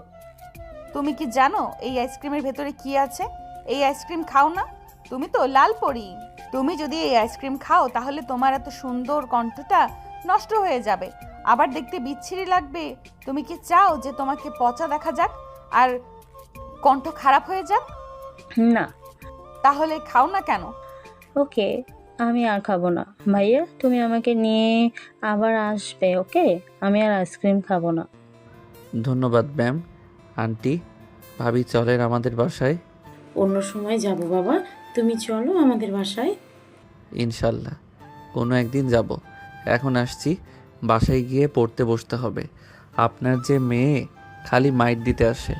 তুমি কি জানো এই আইসক্রিমের ভেতরে কি আছে? এই আইসক্রিম খাও না, তুমি তো লাল পরি। তুমি যদি এই আইসক্রিম খাও তাহলে তোমার এত সুন্দর কণ্ঠটা নষ্ট হয়ে যাবে, আবার দেখতে বিচ্ছিরি লাগবে। তুমি কি চাও যে তোমাকে পচা দেখা যাক আর কণ্ঠ খারাপ হয়ে যাক? না। তাহলে খাও না কেন? ওকে, আমি আর খাবো না। ভাইয়া তুমি আমাকে নিয়ে আবার আসবে, ওকে? আমি আর আইসক্রিম খাবো না। ধন্যবাদ ম্যাম। আন্টি, ভাবি চলেন আমাদের বাসায়। অন্য সময় যাব বাবা, তুমি চলো আমাদের বাসায়। ইনশাল্লাহ কোনো একদিন যাব। এখন আসছি, বাসায় গিয়ে পড়তে বসতে হবে। আপনার যে মেয়ে খালি মাইট দিতে আসে।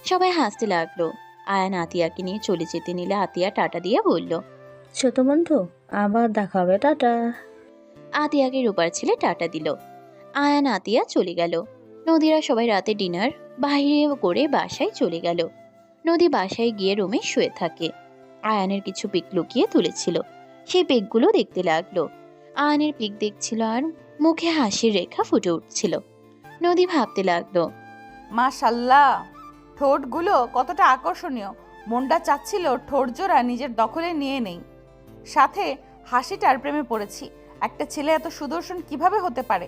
সবাই হাসতে লাগলো। আয়ান আতিয়াকে নিয়ে চলে যেতে নিলে আতিয়া টাটা দিয়ে বলল, ছোট বন্ধু, আবার দেখা হবে, টাটা। আতিয়াকে রূপার ছেলে টাটা দিল। আয়ান আতিয়া চলে গেল। নদীরা সবাই রাতে ডিনার বাইরে করে বাসায় চলে গেল। নদী বাসায় গিয়ে রুমে শুয়ে থাকে। আয়ানের কিছু পিক লুকিয়ে তুলেছিল, সেই পিকগুলো দেখতে লাগলো। আয়ানের পিক দেখছিল আর মুখে হাসির রেখা ফুটে উঠছিল। নদী ভাবতে লাগলো, মাশাল্লাহ, ঠোঁটগুলো কতটা আকর্ষণীয়। মনটা চাচ্ছিল ঠোঁট জোড়া নিজের দখলে নিয়ে নেই। সাথে হাসিটার প্রেমে পড়েছি। একটা ছেলে এত সুদর্শন কিভাবে হতে পারে?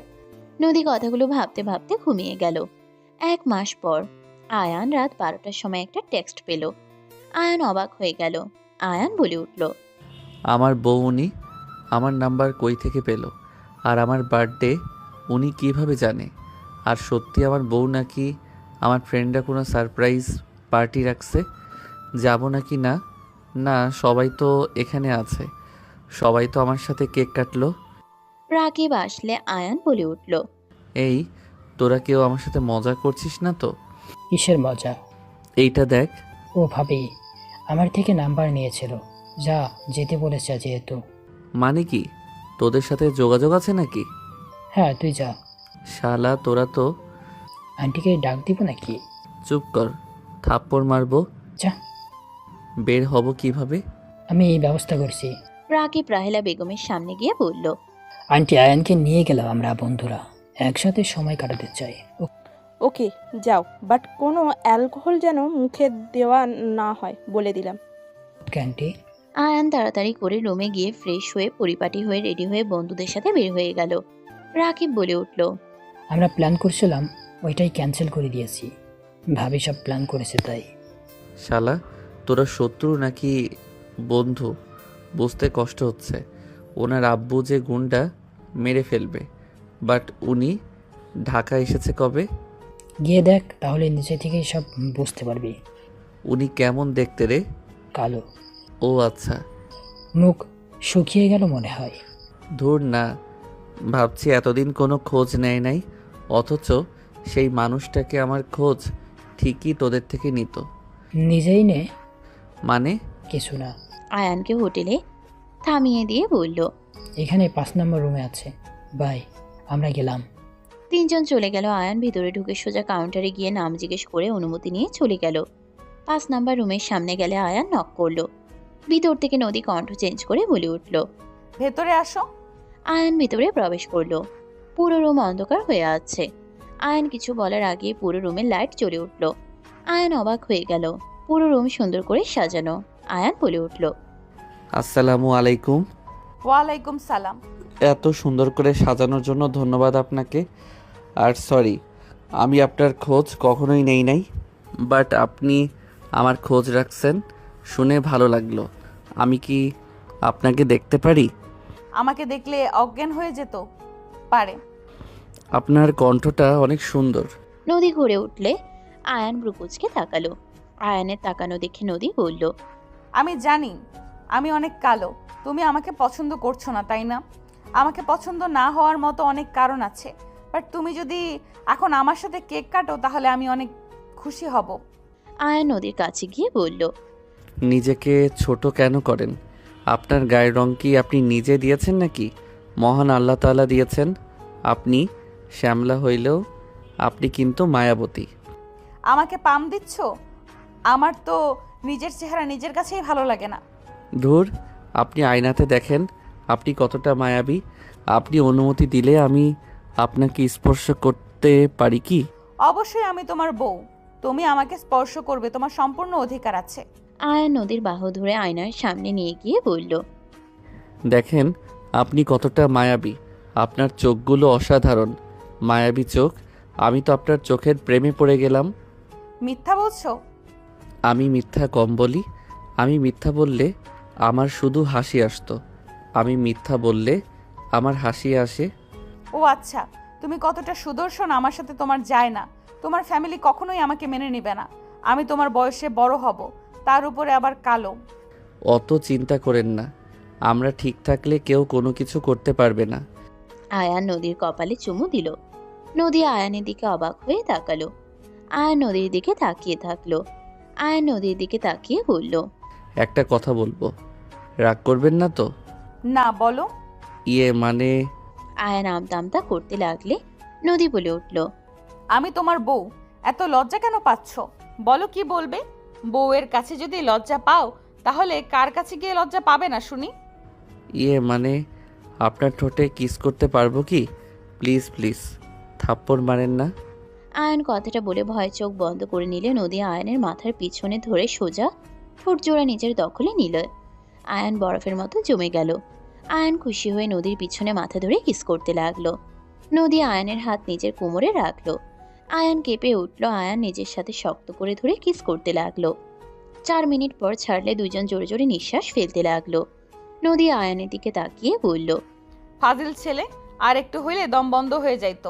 নদী কথাগুলো ভাবতে ভাবতে ঘুমিয়ে গেল। 1 মাস পর আয়ান রাত 12টার সময় একটা টেক্সট পেল। আয়ান অবাক হয়ে গেল। আয়ান বলে উঠল, আমার বউ উনি আমার নাম্বার কই থেকে পেল? আর আমার বার্থডে উনি কিভাবে জানে? আর সত্যি আমার বউ নাকি আমার ফ্রেন্ডরা কোনো সারপ্রাইজ পার্টি রাখছে? যাব নাকি না? না, সবাই তো এখানে আছে, সবাই তো আমার সাথে কেক কাটলো। রাকিব আসলে আয়ান বলে উঠল, এই তোরা কেউ আমার সাথে মজা করছিস না তো? কিসের মজা? এইটা দেখ। ও ভাবি আমার থেকে নাম্বার নিয়েছিল, যা যেতে বলেছে যেহেতু। মানে কি, তোদের সাথে যোগাযোগ আছে নাকি? হ্যাঁ তুই যা। শালা তোরা তো। আন্টিকে ডাক দিব নাকি? চুপ কর, থাপ্পড় মারবো। যা। বের হব কিভাবে? আমি এই ব্যবস্থা করছি। রাকিব রাহেলা বেগমের সামনে গিয়ে বলল, আন্টি আয়ানকে নিয়ে গেলাম, আমরা বন্ধুরা একসাথে সময় কাটাতে চাই। ওকে যাও, বাট কোনো অ্যালকোহল যেন মুখে দেওয়া না হয় বলে দিলাম। আন্টি। আয়ান তাড়াতাড়ি করে রুমে গিয়ে ফ্রেশ হয়ে পরিপাটি হয়ে রেডি হয়ে বন্ধুদের সাথে বের হয়ে গেল। রাকিব বলে উঠল, আমরা প্ল্যান করছিলাম, ওইটাই ক্যান্সেল করে দিয়েছি। ভাবি সব প্ল্যান করেছে তাই। শালা তোরা শত্রু নাকি বন্ধু বুঝতে কষ্ট হচ্ছে। ওনার আব্বু যে গুন্ডা মেরে ফেলবে, বাট উনি ঢাকা এসেছে কবে? গিয়ে দেখ, তাহলে নিচে থেকেই সব বুঝতে পারবি। উনি কেমন দেখতে রে? কালো। ও আচ্ছা। মুখ শুকিয়ে গেল মনে হয়। ধুর না, ভাবছি এতদিন কোনো খোঁজ নেয় নাই, অথচ সেই মানুষটাকে আমার খোঁজ ঠিকই তোদের থেকে নিত। নিজেই নে। মানে? কিছু না। আয়ানকে হোটেলে থামিয়ে দিয়ে বলল, এখানে 5 নম্বর রুমে আছে, বাই, আমরা গেলাম। তিনজন চলে গেল। আয়ান ভিতরে ঢুকে সোজা কাউন্টারে গিয়ে নাম জিজ্ঞেস করে অনুমতি নিয়ে চলে গেল। 5 নাম্বার রুমের সামনে গেলে আয়ান নক করলো। ভিতর থেকে নদী কণ্ঠ চেঞ্জ করে বলে উঠল, ভেতরে আসো। আয়ান ভিতরে প্রবেশ করলো। পুরো রুম অন্ধকার হয়ে আছে। আয়ান কিছু বলার আগে পুরো রুমে লাইট জ্বলে উঠল। আয়ান অবাক হয়ে গেল। পুরো রুম সুন্দর করে সাজানো। আয়ান বলে উঠল। আসসালামু আলাইকুম। ওয়ালাইকুম সালাম। এত সুন্দর করে সাজানোর জন্য ধন্যবাদ আপনাকে। আর সরি, আমি আপনার খোঁজ কখনোই নেই নাই, বাট আপনি আমার খোঁজ রাখছেন শুনে ভালো লাগলো। আমি কি আপনাকে দেখতে পারি? আমাকে দেখলে অজ্ঞান হয়ে যেত পারে। আপনার কণ্ঠটা অনেক সুন্দর। নদী ঘুরে উঠলে আয়ান ব্রুকুচকে তাকালো। আয়ানের তাকানো দেখে নদী বলল, আমি জানি আমি অনেক কালো, তুমি আমাকে পছন্দ করছো না তাই না? আমাকে পছন্দ না হওয়ার মতো অনেক কারণ আছে, বাট তুমি যদি এখন আমার সাথে কেক কাটো তাহলে আমি অনেক খুশি হব। আয়ান নদীর কাছে গিয়ে বলল, নিজেকে ছোট কেন করেন? আপনার গায়ের রং কি আপনি নিজে দিয়েছেন নাকি মহান আল্লাহ তাআলা দিয়েছেন? আপনি শ্যামলা হইলেও আপনি কিন্তু মায়াবতী। আমাকে পাম দিচ্ছ? আমার তো নিজের চেহারা নিজের কাছেই ভালো লাগে না। ধুর, আপনি আয়নাতে দেখেন আপনি কতটা মায়াবী। আপনি অনুমতি দিলে আমি আপনাকে স্পর্শ করতে পারি কি? অবশ্যই আমি তোমার বউ, তুমি আমাকে স্পর্শ করবে, তোমার সম্পূর্ণ অধিকার আছে। আয়ান নদীর বাহু ধরে আয়নার সামনে নিয়ে গিয়ে বলল, দেখেন আপনি কতটা মায়াবী। আপনার চোখগুলো অসাধারণ, মায়াবী চোখ। আমি তো আপনার চোখের প্রেমে পড়ে গেলাম। মিথ্যা বলছো? আমি মিথ্যা কম বলি। আমি মিথ্যা বললে আমার শুধু হাসি আসতো, আমি মিথ্যা বললে আমার হাসি আসে। ও আচ্ছা, তুমি কতটা সুদর্শন আমার সাথে তোমার যায় না। তোমার ফ্যামিলি কখনোই আমাকে মেনে নেবে না। আমি তোমার বয়সে বড় হব, তার উপরে আবার কালো। অত চিন্তা করেন না, আমরা ঠিক থাকলে কেউ কোনো কিছু করতে পারবে না। আয়ান নদীর কপালে চুমু দিল। নদী আয়ানের দিকে অবাক হয়ে তাকালো। আয়ান নদীর দিকে তাকিয়ে থাকলো। আয়ান নদীর দিকে তাকিয়ে বলল, একটা কথা বলবো, রাগ করবেন না তো? না, বলো। মানে আয়ান আমতা করতে লাগলে নদী বলে উঠল, আমি তোমার বউ, এত লজ্জা কেন পাচ্ছ? বলো কি বলবে। বউয়ের কাছে যদি লজ্জা পাও তাহলে কার কাছে গিয়ে লজ্জা পাবে না শুনি? মানে আপনার ঠোঁটে কিস করতে পারবো কি? প্লিজ প্লিজ, থাপ্পড় মারেন না। আয়ান কথাটা বলে ভয় চোখ বন্ধ করে নিলে নদী আয়ানের মাথার পিছনে ধরে সোজা ঠোঁট জোড়া নিজের দখলে নিল। আয়ান বরফের মতো জমে গেল। আয়ান খুশি হয়ে নদীর পিছনে মাথা ধরে কিস করতে লাগলো। নদী আয়ানের হাত নিজের কোমরে রাখলো। আয়ান কেঁপে উঠল। আয়ান নিজের সাথে শক্ত করে ধরে কিস করতে লাগলো। 4 মিনিট পর ছাড়লে দুজন জোরে জোরে নিঃশ্বাস ফেলতে লাগলো। নদী আয়ানের দিকে তাকিয়ে বলল, ফাজিল ছেলে, আর একটু হইলে দম বন্ধ হয়ে যাইতো।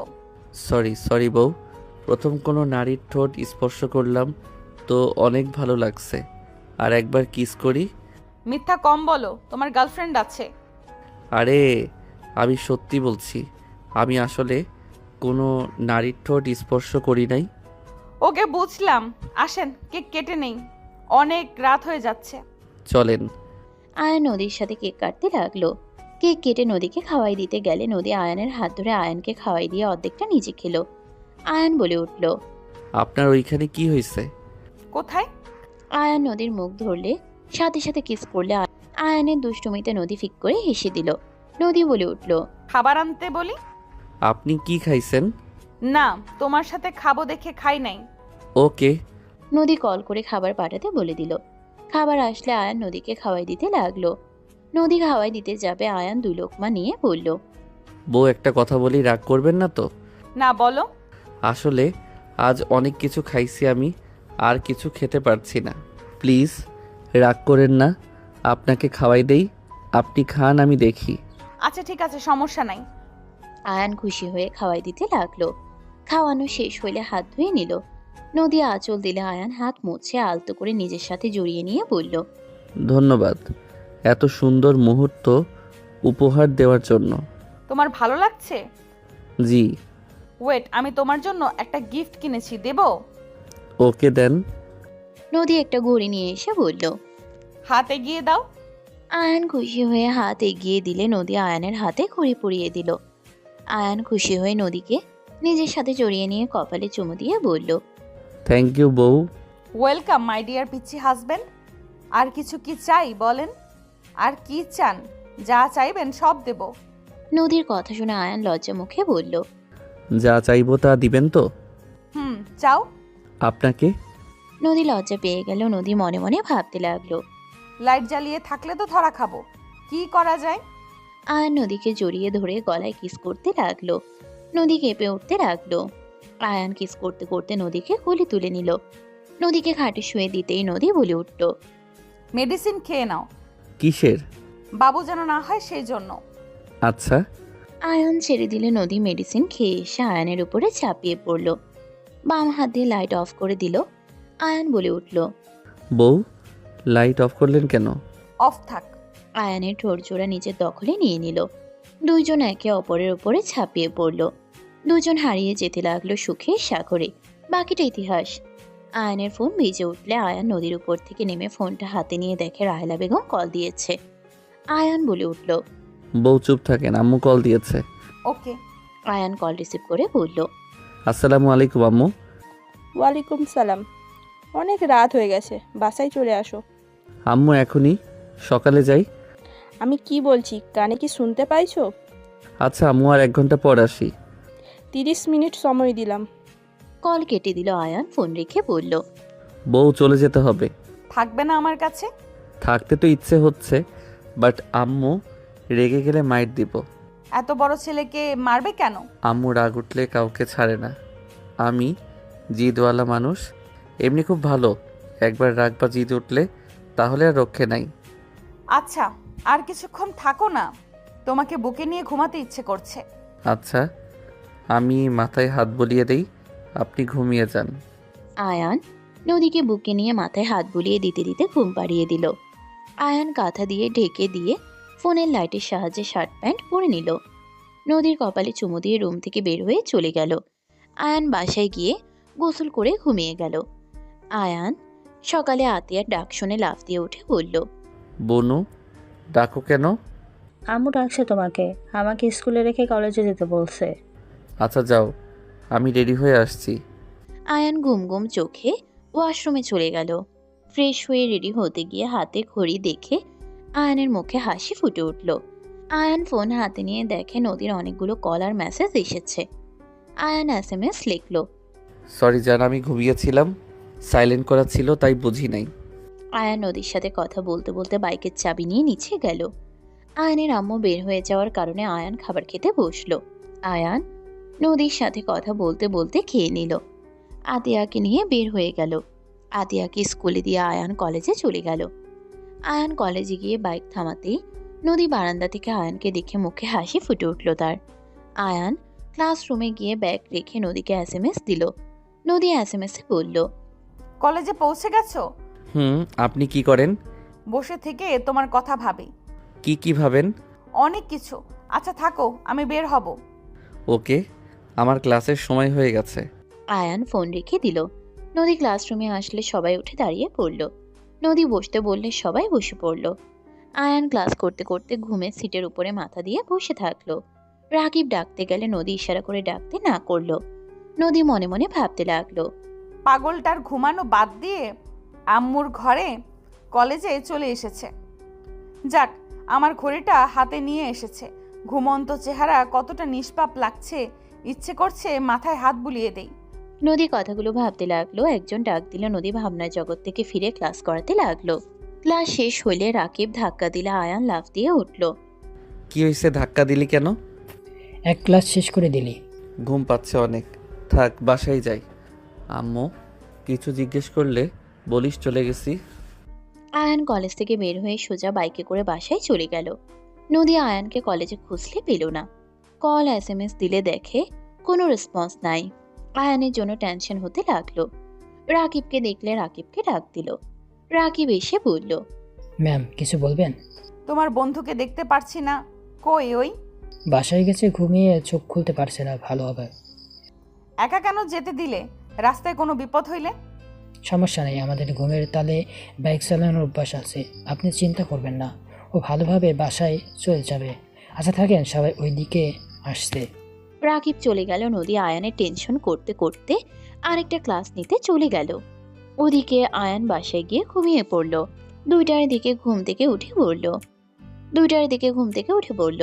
সরি বউ, প্রথম কোনো নারীর ঠোঁট স্পর্শ করলাম তো অনেক ভালো লাগছে। আর একবার কিস করি। মিথ্যা কম বলো, তোমার গার্লফ্রেন্ড আছে। আরে আমি সত্যি বলছি, আমি আসলে কোনো নারীর ঠোঁট স্পর্শ করি নাই। ওকে বুঝলাম, আসেন কেক কেটে নেই, অনেক রাত হয়ে যাচ্ছে। চলেন। আয়ান নদীর সাথে কেক কাটতে লাগলো। কেক কেটে নদীকে খাওয়াই দিতে গেলে নদী আয়ানের হাত ধরে আয়ানকে খাওয়াই দিয়ে অর্ধেকটা নিজে খেলো। আয়ান বলে উঠল, আপনার ওইখানে কি হয়েছে? কোথায়? আয়ান নদীর মুখ ধরলে সাথে সাথে কিস করলে আয়ানের দুষ্টুমিতে নদী ফিক করে হেসে দিল। নদী বলে উঠল, খাবার আনতে বলি? আপনি কি খাইছেন? না, তোমার সাথে খাবো দেখে খাই নাই। ওকে। নদী কল করে খাবার পাঠাতে বলে দিল। খাবার আসলে আয়ান নদীকে খাওয়াই দিতে লাগলো। নদী খাওয়াই দিতে যাবে, আয়ান 2 লোকমা নিয়ে বলল, বউ একটা কথা বলি, রাগ করবেন না তো? না, বলো। আসলে আজ অনেক কিছু খাইছি, আমি আর কিছু খেতে পারছি না। প্লিজ রাগ করেন না, আপনাকে খাওয়াই দেই, আপনি খান, আমি দেখি। আচ্ছা ঠিক আছে, সমস্যা নাই। আয়ান খুশি হয়ে খাওয়াই দিতে লাগলো। খাওয়ানো শেষ হইলে হাত ধুয়ে নিল। নদী আঁচল দিলে আয়ান হাত মুছে আলতো করে নিজের সাথে জড়িয়ে নিয়ে বলল, ধন্যবাদ এত সুন্দর মুহূর্ত উপহার দেওয়ার জন্য। তোমার ভালো লাগছে? জি। ওয়েট, আমি তোমার জন্য একটা গিফট কিনেছি, দেব? ওকে দেন। নদী একটা ঘড়ি নিয়ে এসে বলল, হাত এগিয়ে দাও। আয়ান খুশি হয়ে হাত এগিয়ে দিলে নদী আয়ানের হাতে ঘড়ি পরিয়ে দিল। আয়ান খুশি হয়ে নদীকে নিজের সাথে জড়িয়ে নিয়ে কপালে চুমু দিয়ে বলল, থ্যাংক ইউ বউ। ওয়েলকাম মাই ডিয়ার পিচ্ছি হাজবেন্ড। আর কিছু কি চাই বলেন? আর কি চান? যা চাইবেন সব দেব। নদীর কথা শুনে আয়ান লজ্জা মুখে বলল, যা চাইবো তা দিবেন তো? চাও। আপনাকে? নদী লজ্জা পেয়ে গেল। নদী মনে মনে ভাবতে লাগলো, লাইট জ্বালিয়ে থাকলে তো ধরা খাবো। কি করা যায়? আয়ান নদীকে জড়িয়ে ধরে গলায় কিস করতে লাগলো। নদী কেঁপে উঠতে লাগলো। আয়ান কিস করতে করতে নদীকে কোলে তুলে নিল। নদীকে খাটে শুয়ে দিতেই নদী বলে উঠল, মেডিসিন খেয়ে নাও, কিসের? বাবু যেন না হয় সেই জন্য। আচ্ছা। আয়ান ছেড়ে দিলে নদী মেডিসিন খেয়ে এসে আয়ানের উপরে ঝাঁপিয়ে পড়ল। বাম হাত দিয়ে লাইট অফ করে দিল। আয়ান বলে উঠল, বউ, লাইট অফ করলেন কেন? অফ থাক। আয়ানের ঠোঁট জোড়া নিজের দখলে নিয়ে নিল। দুইজন একে অপরের উপরে ঝাঁপিয়ে পড়ল। দুজন হারিয়ে যেতে লাগলো সুখের সাগরে। বাকিটা ইতিহাস। আয়ানের ফোন বেজে উঠলে আয়ান নদীর উপর থেকে নেমে ফোনটা হাতে নিয়ে দেখে রাহেলা বেগম কল দিয়েছে। আয়ান বলে উঠল, বউ চুপ থাকেন, আম্মু কল দিয়েছে। ওকে। আয়ান কল রিসিভ করে বলল, আসসালামু আলাইকুম আম্মু। ওয়ালাইকুম সালাম। অনেক রাত হয়ে গেছে, বাসায় চলে আসো। আম্মু এখনই? সকালে যাই? আমি কি বলছি কানে কি শুনতে পাইছো? আচ্ছা আম্মু, আর 1 ঘন্টা পর আসি। 30 মিনিট সময় দিলাম। কল কেটে দিল আয়ান। ফোন রেখে বলল, বউ চলে যেতে হবে। থাকবে না আমার কাছে? থাকতে তো ইচ্ছে হচ্ছে, বাট আম্মু রেগে গেলে মাইর দিব। এত বড় ছেলেকে মারবে কেন? আম্মু রাগ উঠলে কাউকে ছাড়ে না। আমি জিদওয়ালা মানুষ। এমনি খুব ভালো, একবার রাগ বা জিদ উঠলে তাহলে আর রক্ষে নাই। আচ্ছা, আর কিছুক্ষণ থাকো না, তোমাকে বুকে নিয়ে ঘুমাতে ইচ্ছে করছে। আচ্ছা, আমি মাথায় হাত বুলিয়ে দেই, আপনি ঘুমিয়ে যান। আয়ান নদীকে বুকে নিয়ে মাথায় হাত বুলিয়ে দিতে দিতে ঘুম পাড়িয়ে দিল। আয়ান কাঁথা দিয়ে ঢেকে দিয়ে ফোনের লাইটের সাহায্যে শার্ট প্যান্ট পরে নিল। নদীর কপালে চুমু দিয়ে রুম থেকে বের হয়ে চলে গেল। আয়ান বাসায় গিয়ে গোসল করে ঘুমিয়ে গেল। আয়ান সকালে আতিয়ার ডাক শুনে লাফ দিয়ে উঠে বলল, বনু, ডাকো কেন? আম্মু ডাকছে তোমাকে, আমাকে স্কুলে রেখে কলেজে যেতে বলছে। আচ্ছা যাও, আমি রেডি হয়ে আসছি। আয়ান ঘুম ঘুম চোখে ওয়াশরুমে চলে গেল। ফ্রেশ হয়ে রেডি হতে গিয়ে হাতে ঘড়ি দেখে আয়ানের মুখে হাসি ফুটে উঠল। আয়ান ফোন হাতে নিয়ে দেখে নদীর অনেকগুলো কল আর মেসেজ এসেছে। আয়ান SMS লিখল, সরি জান, আমি ঘুমিয়েছিলাম, সাইলেন্ট করা ছিল তাই বুঝি নাই। আয়ান নদীর সাথে কথা বলতে বলতে বাইকের চাবি নিয়ে নিচে গেল। আয়ানের আম্মু বের হয়ে যাওয়ার কারণে আয়ান খাবার খেতে বসলো। আয়ান নদীর সাথে কথা বলতে বলতে খেয়ে নিল। আতিয়াকে নিয়ে বের হয়ে গেল। আতিয়াকে স্কুলে দিয়ে আয়ান কলেজে চলে গেল। আয়ান কলেজে গিয়ে বাইক থামাতেই নদী বারান্দা থেকে আয়ানকে দেখে মুখে হাসি ফুটে উঠল তার। আয়ান ক্লাসরুমে গিয়ে ব্যাগ রেখে নদীকে SMS দিল। নদী SMS বলল, কলেজে পৌঁছে গেছো? আপনি কি করেন? বসে থেকে তোমার কথা ভাবি। কি ভাবেন? অনেক কিছু। আচ্ছা থাকো, আমি বের হব। ওকে, আমার ক্লাসের সময় হয়ে গেছে। আয়ান ফোন রেখে দিল। নদী ক্লাসরুমে আসলে সবাই উঠে দাঁড়িয়ে পড়ল। নদী বসতে বললে সবাই বসে পড়ল। আয়ান ক্লাস করতে করতে ঘুমে সিটের উপরে মাথা দিয়ে বসে থাকলো। রাকিব ডাকতে গেলে নদী ইশারা করে ডাকতে না করলো। নদী মনে মনে ভাবতে লাগলো, পাগলটার ঘুমানো বাদ দিয়ে আম্মুর ঘরে কলেজে চলে এসেছে। যাক, আমার ঘড়িটা হাতে নিয়ে এসেছে। ঘুমন্ত চেহারা কতটা নিষ্পাপ লাগছে, ইচ্ছে করছে মাথায় হাত বুলিয়ে দেই। নদী কথাগুলো ভাবতে লাগলো। একজন ডাক দিল। নদী ভাবনার জগৎ থেকে ফিরে ক্লাস করাতে লাগলো। ক্লাস শেষ হইলে রাকিব ধাক্কা দিলে আয়ান লাফ দিয়ে উঠল। কি হয়েছে, ধাক্কা দিলি কেন? এক ক্লাস শেষ করে দিলি। ঘুম পাচ্ছে অনেক, থাক বাসায় যাই। আম্মু কিছু জিজ্ঞেস করলে বলিস চলে গেছি। আয়ান কলেজ থেকে বের হয়ে সোজা বাইকে করে বাসায় চলে গেল। নদী আয়ানকে কলেজে খুঁজলে পেল না। কল SMS দিলে দেখে কোনো রেসপন্স নাই। আয়ানের জন্য টেনশন হতে লাগলো। রাকিবকে দেখলে রাকিবকে ডাক দিল। রাকিব এসে বলল, ম্যাম কিছু বলবেন? তোমার বন্ধুকে দেখতে পারছি না, কই ওই? বাসায় গেছে, ঘুমিয়ে চোখ খুলতে পারছে না। ভালো হবে। একা কেন যেতে দিলে? রাস্তায় কোনো বিপদ হইলে? সমস্যা নেই, আমাদের ঘুমের তালে বাইক চালানোর অভ্যাস আছে, আপনি চিন্তা করবেন না। ও ভালোভাবে বাসায় চলে যাবে। আচ্ছা থাকেন, সবাই ওই দিকে আসছে। রাকিব চলে গেল। নদী আয়ানের টেনশন করতে করতে আরেকটা ক্লাস নিতে চলে গেল। ওদিকে আয়ান বাসায় গিয়ে ঘুমিয়ে পড়ল। 2টার দিকে ঘুম থেকে উঠে পড়ল।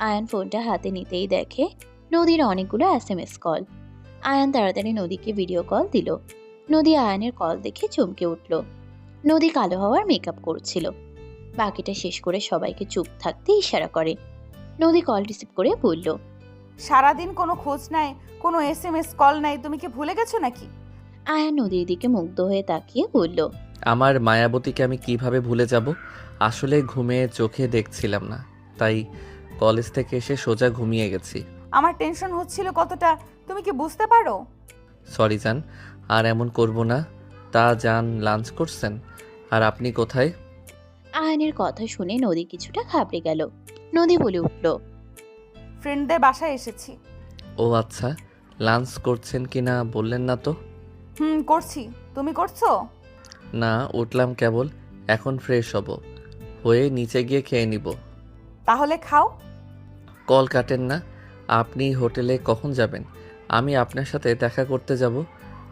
আয়ান ফোনটা হাতে নিতেই দেখে নদীর অনেকগুলো SMS কল। আয়ান তাড়াতাড়ি নদীকে ভিডিও কল দিল। নদী আয়ানের কল দেখে চমকে উঠল। নদী কালো হওয়ার মেকআপ করছিল। আয়ান তাড়াতাড়ি নদীকে ভিডিও কল দিল। নদী আয়ানের কল দেখে চমকে উঠল। নদী আয়ানের কল দেখে চমকে উঠল। নদী আয়ানের কল দেখে চমকে উঠল। নদী আয়ানের কল দেখে চমকে উঠল। নদী আয়ানের কল দেখে চমকে উঠল। বাকিটা শেষ করে সবাইকে চুপ থাকতে ইশারা করে। নদী কল রিসিভ করে বলল, সারাদিন কোনো খোঁজ নাই, কোনো SMS কল নাই, তুমি কি ভুলে গেছো নাকি? আয়ান নদীর দিকে মুগ্ধ হয়ে তাকিয়ে বলল, আমার মায়াবতীকে আমি কিভাবে ভুলে যাব? আসলে ঘুমিয়ে চোখে দেখছিলাম না, তাই কলেজ থেকে এসে সোজা ঘুমিয়ে গেছি। আমার টেনশন হচ্ছিল কতটা, তুমি কি বুঝতে পারো? সরি জান, আর এমন করব না। তা জান, লাঞ্চ করছেন? আর আপনি কোথায়? আয়ানের কথা শুনে নদী কিছুটা ঘাবড়ে গেল। নদী বলে উঠল, ফ্রেন্ডদের বাসায় এসেছি। ও আচ্ছা, লাঞ্চ করছেন কি না বললেন না তো? করছি, তুমি করছো? না, উঠলাম কেবল, এখন ফ্রেশ হব, হয়ে নিচে গিয়ে খেয়ে নিব। তাহলে খাও। কল কাটেন না। আপনি হোটেলে কখন যাবেন? আমি আপনার সাথে দেখা করতে যাব।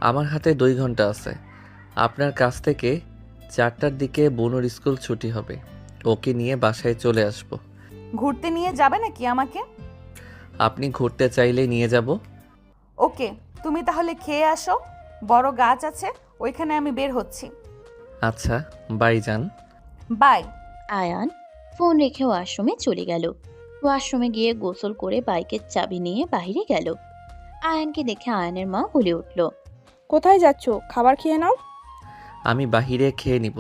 আমার হাতে 2 ঘন্টা আছে। আপনার কাছ থেকে 4টার দিকে বনুর স্কুল ছুটি হবে, ওকে নিয়ে বাসায় চলে আসব। ঘুরতে নিয়ে যাবে নাকি আমাকে? আপনি ঘুরতে চাইলে নিয়ে যাব। ওকে, তুমি তাহলে খেয়ে আসো, বড় গাছ আছে ওইখানে, আমি বের হচ্ছি। আচ্ছা, বাই যান। বাই। আয়ান ফোন রেখে ওয়াশরুমে চলে গেল। ওয়াশরুমে গিয়ে গোসল করে বাইকের চাবি নিয়ে বাইরে গেল। আয়ানকে দেখে আয়ানের মা বলে উঠল, কোথায় যাচ্ছ? খাবার খেয়ে নাও। আমি বাহিরে খেয়ে নিব।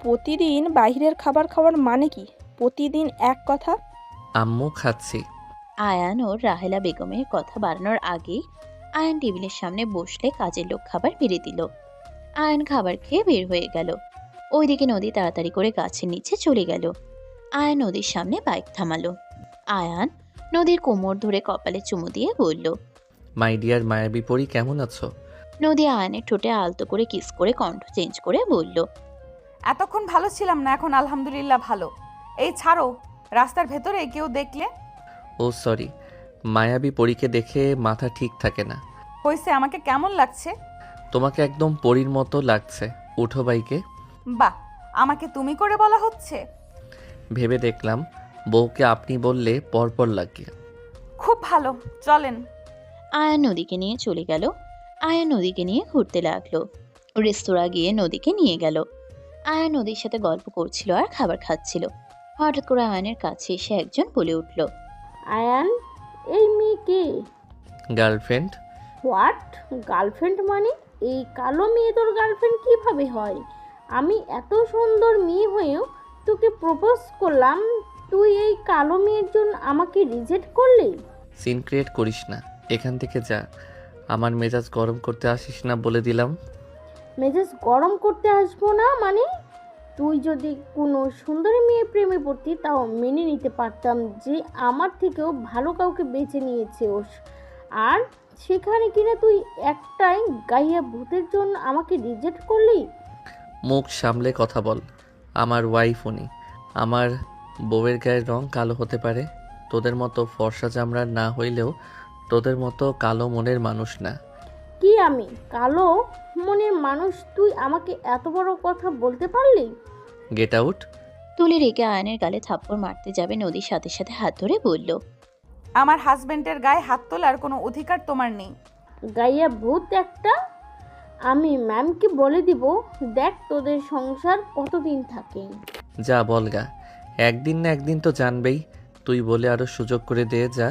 প্রতিদিন বাইরের খাবার খাওয়ার মানে কি? প্রতিদিন এক কথা। আম্মু, খাচ্ছি। আয়ান ও রাহেলা বেগমের কথা বাড়ানোর আগেই আয়ান টেবিলের সামনে বসলে কাজের লোক খাবার বেড়ে দিল। আয়ান খাবার খেয়ে বের হয়ে গেল। ওইদিকে নদী তাড়াতাড়ি করে গাছের নিচে চলে গেল। আয়ান নদীর সামনে বাইক থামালো। আয়ান নদীর কোমর ধরে কপালে চুমু দিয়ে বলল, মাই ডিয়ার মায়াবী পরি, কেমন আছো? নদী আয়ানের ঠোঁটে আলতো করে কিস করে কণ্ঠ চেঞ্জ করে বলল, এতক্ষণ ভালো ছিলাম না, এখন আলহামদুলিল্লাহ ভালো। এই ছাড়ো, রাস্তার ভেতরে কেউ দেখলে। ও সরি, মায়াবী পরীকে দেখে মাথা ঠিক থাকে না। হয়েছে, আমাকে কেমন লাগছে? তোমাকে একদম পরীর মতো লাগছে। উঠো বাইকে। বাহ, আমাকে তুমি করে বলা হচ্ছে। ভেবে দেখলাম বউকে আপনি বললে পরপর লাগে। খুব ভালো, চলেন। আয়ান নদীকে নিয়ে চলে গেল। আয়ান নদীকে নিয়ে ঘুরতে লাগলো। রেস্তোরাঁ গিয়ে নদীকে নিয়ে গেল। আয়ান নদীর সাথে গল্প করছিল আর খাবার খাচ্ছিল। হঠাৎ করে আয়ানের কাছে এসে একজন বলে উঠল, আয়ান, এই মেয়ে কে? গার্লফ্রেন্ড। হোয়াট? গার্লফ্রেন্ড মানে? এই কালো মেয়ে তোর গার্লফ্রেন্ড কিভাবে হয়? আমি এত সুন্দর মেয়ে হয়েও তোকে প্রপোজ করলাম, তুই এই কালো মেয়ের জন্য আমাকে রিজেক্ট করলি? সিন ক্রিয়েট করিস না, এখান থেকে যা। আমার মেজাজ গরম করতে আসিস না বলে দিলাম। মেজাজ গরম করতে আসবো না মানে? তুই যদি কোনো সুন্দরী মেয়ে প্রেমে পড়তি তাও মেনে নিতে পারতাম যে আমার থেকেও ভালো কাউকে বেছে নিয়েছে ওস, আর সেখানে কিনা তুই একটাই গাইয়া ভূতের জন্য আমাকে রিজেক্ট করলি। মুখ সামলে কথা বল। আমার ওয়াইফ উনি। আমার বউয়ের গায়ের রং কালো হতে পারে, তোদের মতো ফর্সা চামড়ার না হইলেও তোদের মতো কালো মনের মানুষ না। কি আমি কালো মনের মানুষ? তুই আমাকে এত বড় কথা বলতে পারলি? Get out. তুলে রেখে আয়নের গালে থাপ্পড় মারতে যাবে নদীর সাথে সাথে হাত ধরে বলল, আমার হাজবেন্ডের গায়ে হাত তোলার কোনো অধিকার তোমার নেই। গাইয়া ভূত একটা। আমি ম্যামকে বলে দিব, দেখ তোদের সংসার কতদিন থাকে। যা বলগা, একদিন না একদিন তো জানবেই। তুই বলে আরো সুযোগ করে দে যা।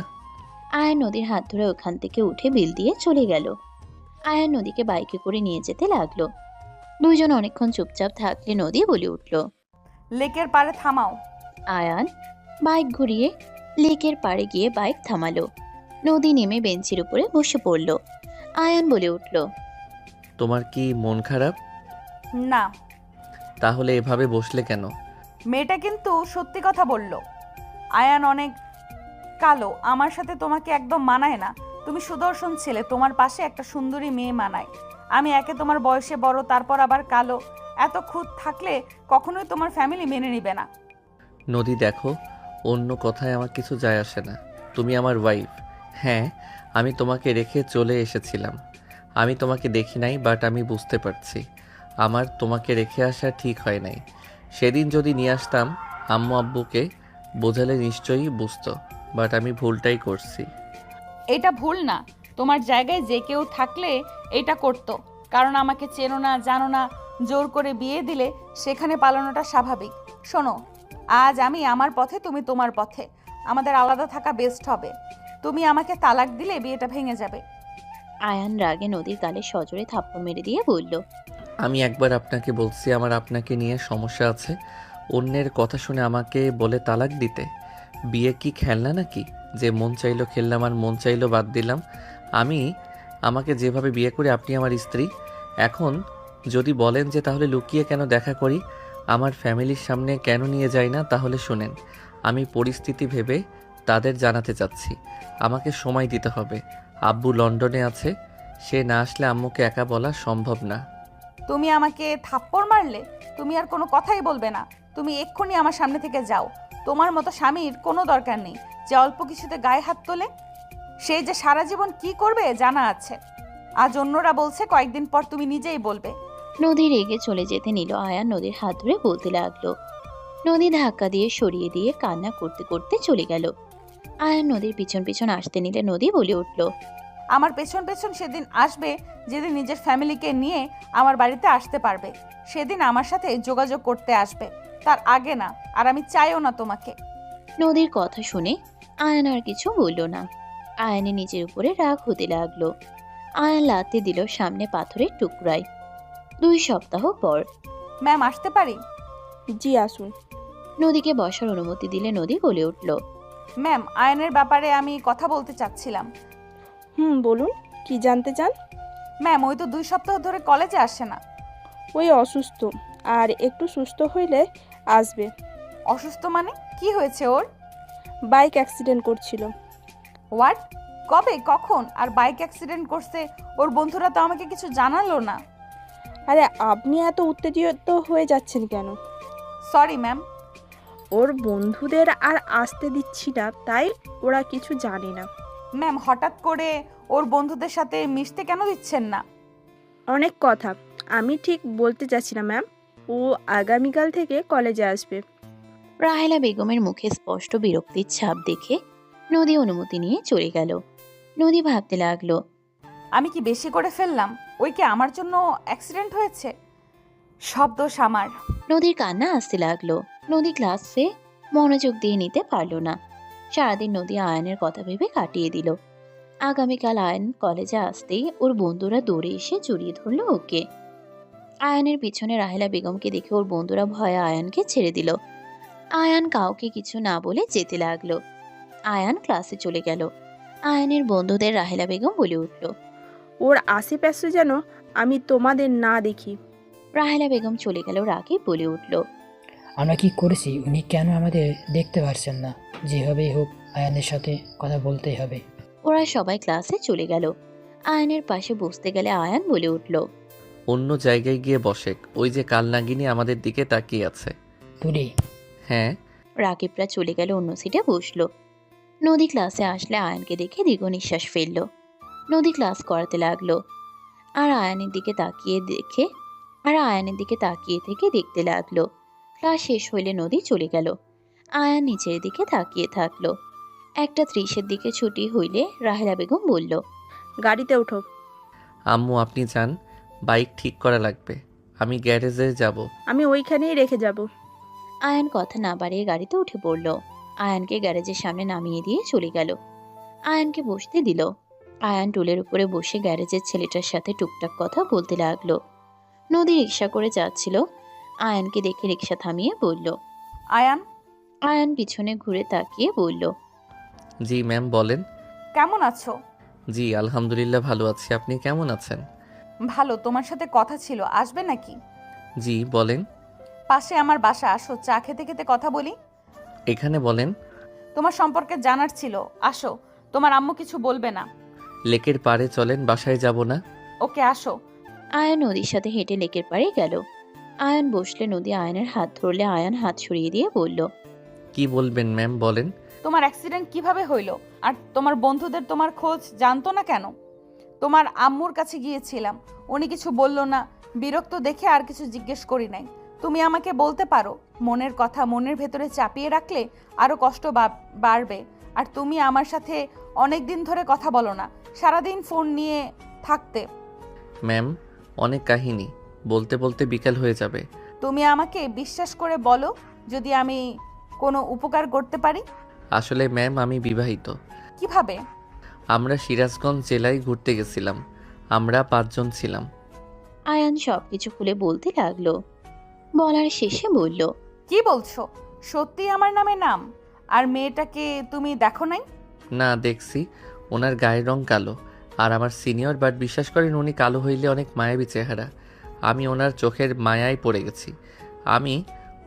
আয়ান নদীর হাত ধরে ওখান থেকে উঠে বিল দিয়ে চলে গেল। আয়ান নদীকে বাইকে করে নিয়ে যেতে লাগলো। দুইজন অনেকক্ষণ চুপচাপ থাকলে নদী বলে উঠল, লেকের পাড়ে থামাও। আয়ান বাইক ঘুরিয়ে লেকের পাড়ে গিয়ে বাইক থামালো। নদী নেমে বেঞ্চের উপরে বসে পড়ল। আয়ান বলে উঠল, তোমার কি মন খারাপ? না। তাহলে এভাবে বসলে কেন? মেয়েটা কিন্তু সত্যি কথা বলল। আয়ান অনেক কালো, আমার সাথে তোমাকে একদম মানায় না। তুমি সুদর্শন ছেলে, তোমার পাশে একটা সুন্দরী মেয়ে মানায়। আমি একে তোমার বয়সে বড়, তারপর আবার কালো, এত খুঁত থাকলে কখনোই তোমার ফ্যামিলি মেনে নিবে না। নদী দেখো, অন্য কথায় আমার কিছু যায় আসে না। তুমি আমার ওয়াইফ। হ্যাঁ, আমি তোমাকে রেখে চলে এসেছিলাম। আমি তোমাকে দেখি নাই, বাট আমি বুঝতে পারছি আমার তোমাকে রেখে আসা ঠিক হয় নাই। সেদিন যদি নিয়ে আসতাম, আম্মু আব্বুকে বোঝালে নিশ্চয়ই বুঝতো, বাট আমি ভুলটাই করছি। এটা ভুল না, তোমার জায়গায় যে কেউ থাকলে এটা করতো। কারণ আমাকে চেনো না, জানো না, জোর করে বিয়ে দিলে সেখানে পালানোটা স্বাভাবিক। শোনো, আজ আমি আমার পথে, তুমি তোমার পথে। আমাদের আলাদা থাকা বেস্ট হবে। তুমি আমাকে তালাক দিলে বিয়েটা ভেঙে যাবে। আয়ান রাগে নদীর গালে সজোরে থাপ্পড় মেরে দিয়ে বলল, আমি একবার আপনাকে বলছি আমার আপনাকে নিয়ে সমস্যা আছে, অন্যের কথা শুনে আমাকে বলে তালাক দিতে? বিয়ে কি খেলনা নাকি যে মন চাইলো খেললাম আর মন চাইলো বাদ দিলাম? আমাকে যেভাবে বিয়ে করে আপনি আমার স্ত্রী। এখন যদি বলেন যে তাহলে লুকিয়ে কেন দেখা করি, আমার ফ্যামিলির সামনে কেন নিয়ে যাই না, তাহলে শুনেন, আমি পরিস্থিতি ভেবে তাদের জানাতে চাচ্ছি। আমাকে সময় দিতে হবে। আব্বু লন্ডনে আছে, সে না আসলে আম্মুকে একা বলা সম্ভব না। তুমি আমাকে থাপ্পড় মারলে? তুমি আর কোনো কথাই বলবে না। তুমি এক্ষুনি আমার সামনে থেকে যাও। তোমার মতো স্বামীর কোনো দরকার নেই যে অল্প কিছুতে গায়ে হাত তোলে। সে যে সারা জীবন কি করবে জানা আছে। আজ অন্যরা বলছে, কয়েকদিন পর তুমি নিজেই বলবে। নদী রেগে চলে যেতে নিল। আয়ান নদীর হাত ধরে বলতে লাগলো। নদী ধাক্কা দিয়ে সরিয়ে দিয়ে কান্না করতে করতে চলে গেল। আয়ান নদীর পিছন পিছন আসতে নিলে নদী বলে উঠল, আমার পেছন পেছন সেদিন আসবে যেদিন নিজের ফ্যামিলিকে নিয়ে আমার বাড়িতে আসতে পারবে। সেদিন আমার সাথে যোগাযোগ করতে আসবে, তার আগে না। আর আমি চাইও না তোমাকে। নদীর কথা শুনে আয়ান আর কিছু বলল না। আয়ানের নিজের উপরে রাগ হতে লাগলো। আয়ান লাথি দিল সামনে পাথরের টুকরায়। 2 সপ্তাহ পর। ম্যাম, আসতে পারি? জি আসুন। নদীকে বসার অনুমতি দিলে নদী বলে উঠল, ম্যাম, আয়নের ব্যাপারে আমি কথা বলতে চাচ্ছিলাম। বলুন, কি জানতে চান? ম্যাম, ওই তো 2 সপ্তাহ ধরে কলেজে আসে না। ওই অসুস্থ, আর একটু সুস্থ হইলে আসবে। অসুস্থ মানে? কি হয়েছে ওর? বাইক অ্যাক্সিডেন্ট করছিল। হোয়াট? কবে, কখন? আর বাইক অ্যাক্সিডেন্ট করছে? ওর বন্ধুরা তো আমাকে কিছু জানালো না। আরে আপনি এত উত্তেজিত হয়ে যাচ্ছেন কেন? Sorry ma'am. ওর বন্ধুদের আর আসতে দিচ্ছি না, তাই ওরা কিছু জানে না। ম্যাম, হঠাৎ করে ওর বন্ধুদের সাথে মিশতে কেন দিচ্ছেন না? অনেক কথা আমি ঠিক বলতে চাচ্ছি না ম্যাম। ও আগামীকাল থেকে কলেজে আসবে। রাহেলা বেগমের মুখে স্পষ্ট বিরক্তির ছাপ দেখে নদী অনুমতি নিয়ে চলে গেল। নদী ভাবতে লাগলো, আমি কি বেশি করে ফেললাম? ওই কি আমার জন্য অ্যাক্সিডেন্ট হয়েছে? সব দোষ আমার। নদীর কান্না আসতে লাগলো। নদী ক্লাসে মনোযোগ দিয়ে নিতে পারল না। সারাদিন নদী আয়নের কথা ভেবে কাটিয়ে দিল। আগামীকাল আয়ন কলেজে আসতেই ওর বন্ধুরা দৌড়ে এসে জড়িয়ে ধরলো ওকে। আয়নের পিছনে রাহেলা বেগমকে দেখে ওর বন্ধুরা ভয়ে আয়ানকে ছেড়ে দিল। আয়ান কাউকে কিছু না বলে যেতে লাগলো। আয়ান ক্লাসে চলে গেল। আয়ানের বন্ধুদের রাহেলা বেগম বলে উঠল, ওর আশেপাশে যেন আমি তোমাদের না দেখি। রাহেলা বেগম চলে গেল। রাগে বলে উঠল, আমরা কি করেছি উনি কেন আমাদের দেখতে পারছেন না? যেভাবেই হোক আয়ানের সাথে কথা বলতেই হবে। ওরা সবাই ক্লাসে চলে গেল। আয়ানের পাশে বসতে গেলে আয়ান বলে উঠল, অন্য জায়গায় গিয়ে বসে, ওই যে কাল নাগিনী আমাদের দিকে তাকিয়ে আছে। তুলি? হ্যাঁ। রাকিবরা চলে গেল, অন্য সিটে বসলো। নদী ক্লাসে আসলে আয়ানকে দেখে দীর্ঘ নিঃশ্বাস ফেললো। নদী ক্লাস করাতে লাগলো। আর আয়ানের দিকে তাকিয়ে থেকে দেখতে লাগলো। ক্লাস শেষ হইলে নদী চলে গেল। আয়ান নিচের দিকে তাকিয়ে থাকলো। 1:30 দিকে ছুটি হইলে রাহেলা বেগম বলল, গাড়িতে ওঠো। আম্মু আপনি যান, বাইক ঠিক করা লাগবে, আমি গ্যারেজে যাব। আমি ওইখানেই রেখে যাব। আয়ান কথা না বাড়িয়ে গাড়িতে উঠে পড়ল। আয়ানকে গ্যারেজের সামনে নামিয়ে দিয়ে চলে গেল। আয়ানকে বসতে দিল। আয়ান টুলের উপরে বসে গ্যারেজের ছেলেটার সাথে টুকটাক কথা বলতে লাগলো। নদী রিক্সা করে যাচ্ছিল। আয়ানকে দেখে রিক্সা থামিয়ে বলল, আয়ান। আয়ান পিছনে ঘুরে তাকিয়ে বলল, জি ম্যাম বলেন। কেমন আছো? জি আলহামদুলিল্লাহ ভালো আছি, আপনি কেমন আছেন? ভালো। তোমার সাথে কথা ছিল, আসবে নাকি? জি বলেন। পাশে আমার বাসা, আসো, চা খেতে খেতে কথা বলি। এখানে বলেন। তোমার সম্পর্কে জানার ছিল, আসো। তোমার আম্মু কিছু বলবে না। লেকের পাড়ে চলেন, বাসায় যাব না। ওকে, আসো। আয়ান নদীর সাথে হেঁটে লেকের পাড়ে গেল। আয়ান বসলে নদী আয়ানের হাত ধরলে আয়ান হাত সরিয়ে দিয়ে বলল, কি বলবেন ম্যাম বলেন। তোমার অ্যাক্সিডেন্ট কিভাবে হইলো? আর তোমার বন্ধুদের তোমার খোঁজ জানতো না কেন? তোমার আম্মুর কাছে গিয়েছিলাম, উনি কিছু বললো না। বিরক্ত দেখে আর কিছু জিজ্ঞেস করি নাই। তুমি আমাকে বলতে পারো, মনের কথা মনের ভেতরে চাপিয়ে রাখলে আরও কষ্ট বাড়বে। আর তুমি আমার সাথে অনেক দিন ধরে কথা বলো না, সারাদিন ফোন নিয়ে থাকতে। ম্যাম অনেক কাহিনী, বলতে বলতে বিকেল হয়ে যাবে। তুমি আমাকে বিশ্বাস করে বলো, যদি আমি কোনো উপকার করতে পারি? আসলে ম্যাম আমি বিবাহিত। কিভাবে? আমরা সিরাজগঞ্জ জেলায় ঘুরতে গেছিলাম। আমরা 5 জন ছিলাম। আয়ান সবকিছু খুলে বলতে লাগলো। বলার শেষে বলল, কি বলছো? সত্যি আমার নামে নাম? আর মেয়েটাকে তুমি দেখো নাই? না, দেখছি। ওনার গায়ের রং কালো। আর আমার সিনিয়র, বাট বিশ্বাস করেন উনি কালো হইলে অনেক মায়াবী চেহারা। আমি ওনার চোখের মায়ায় পড়ে গেছি। আমি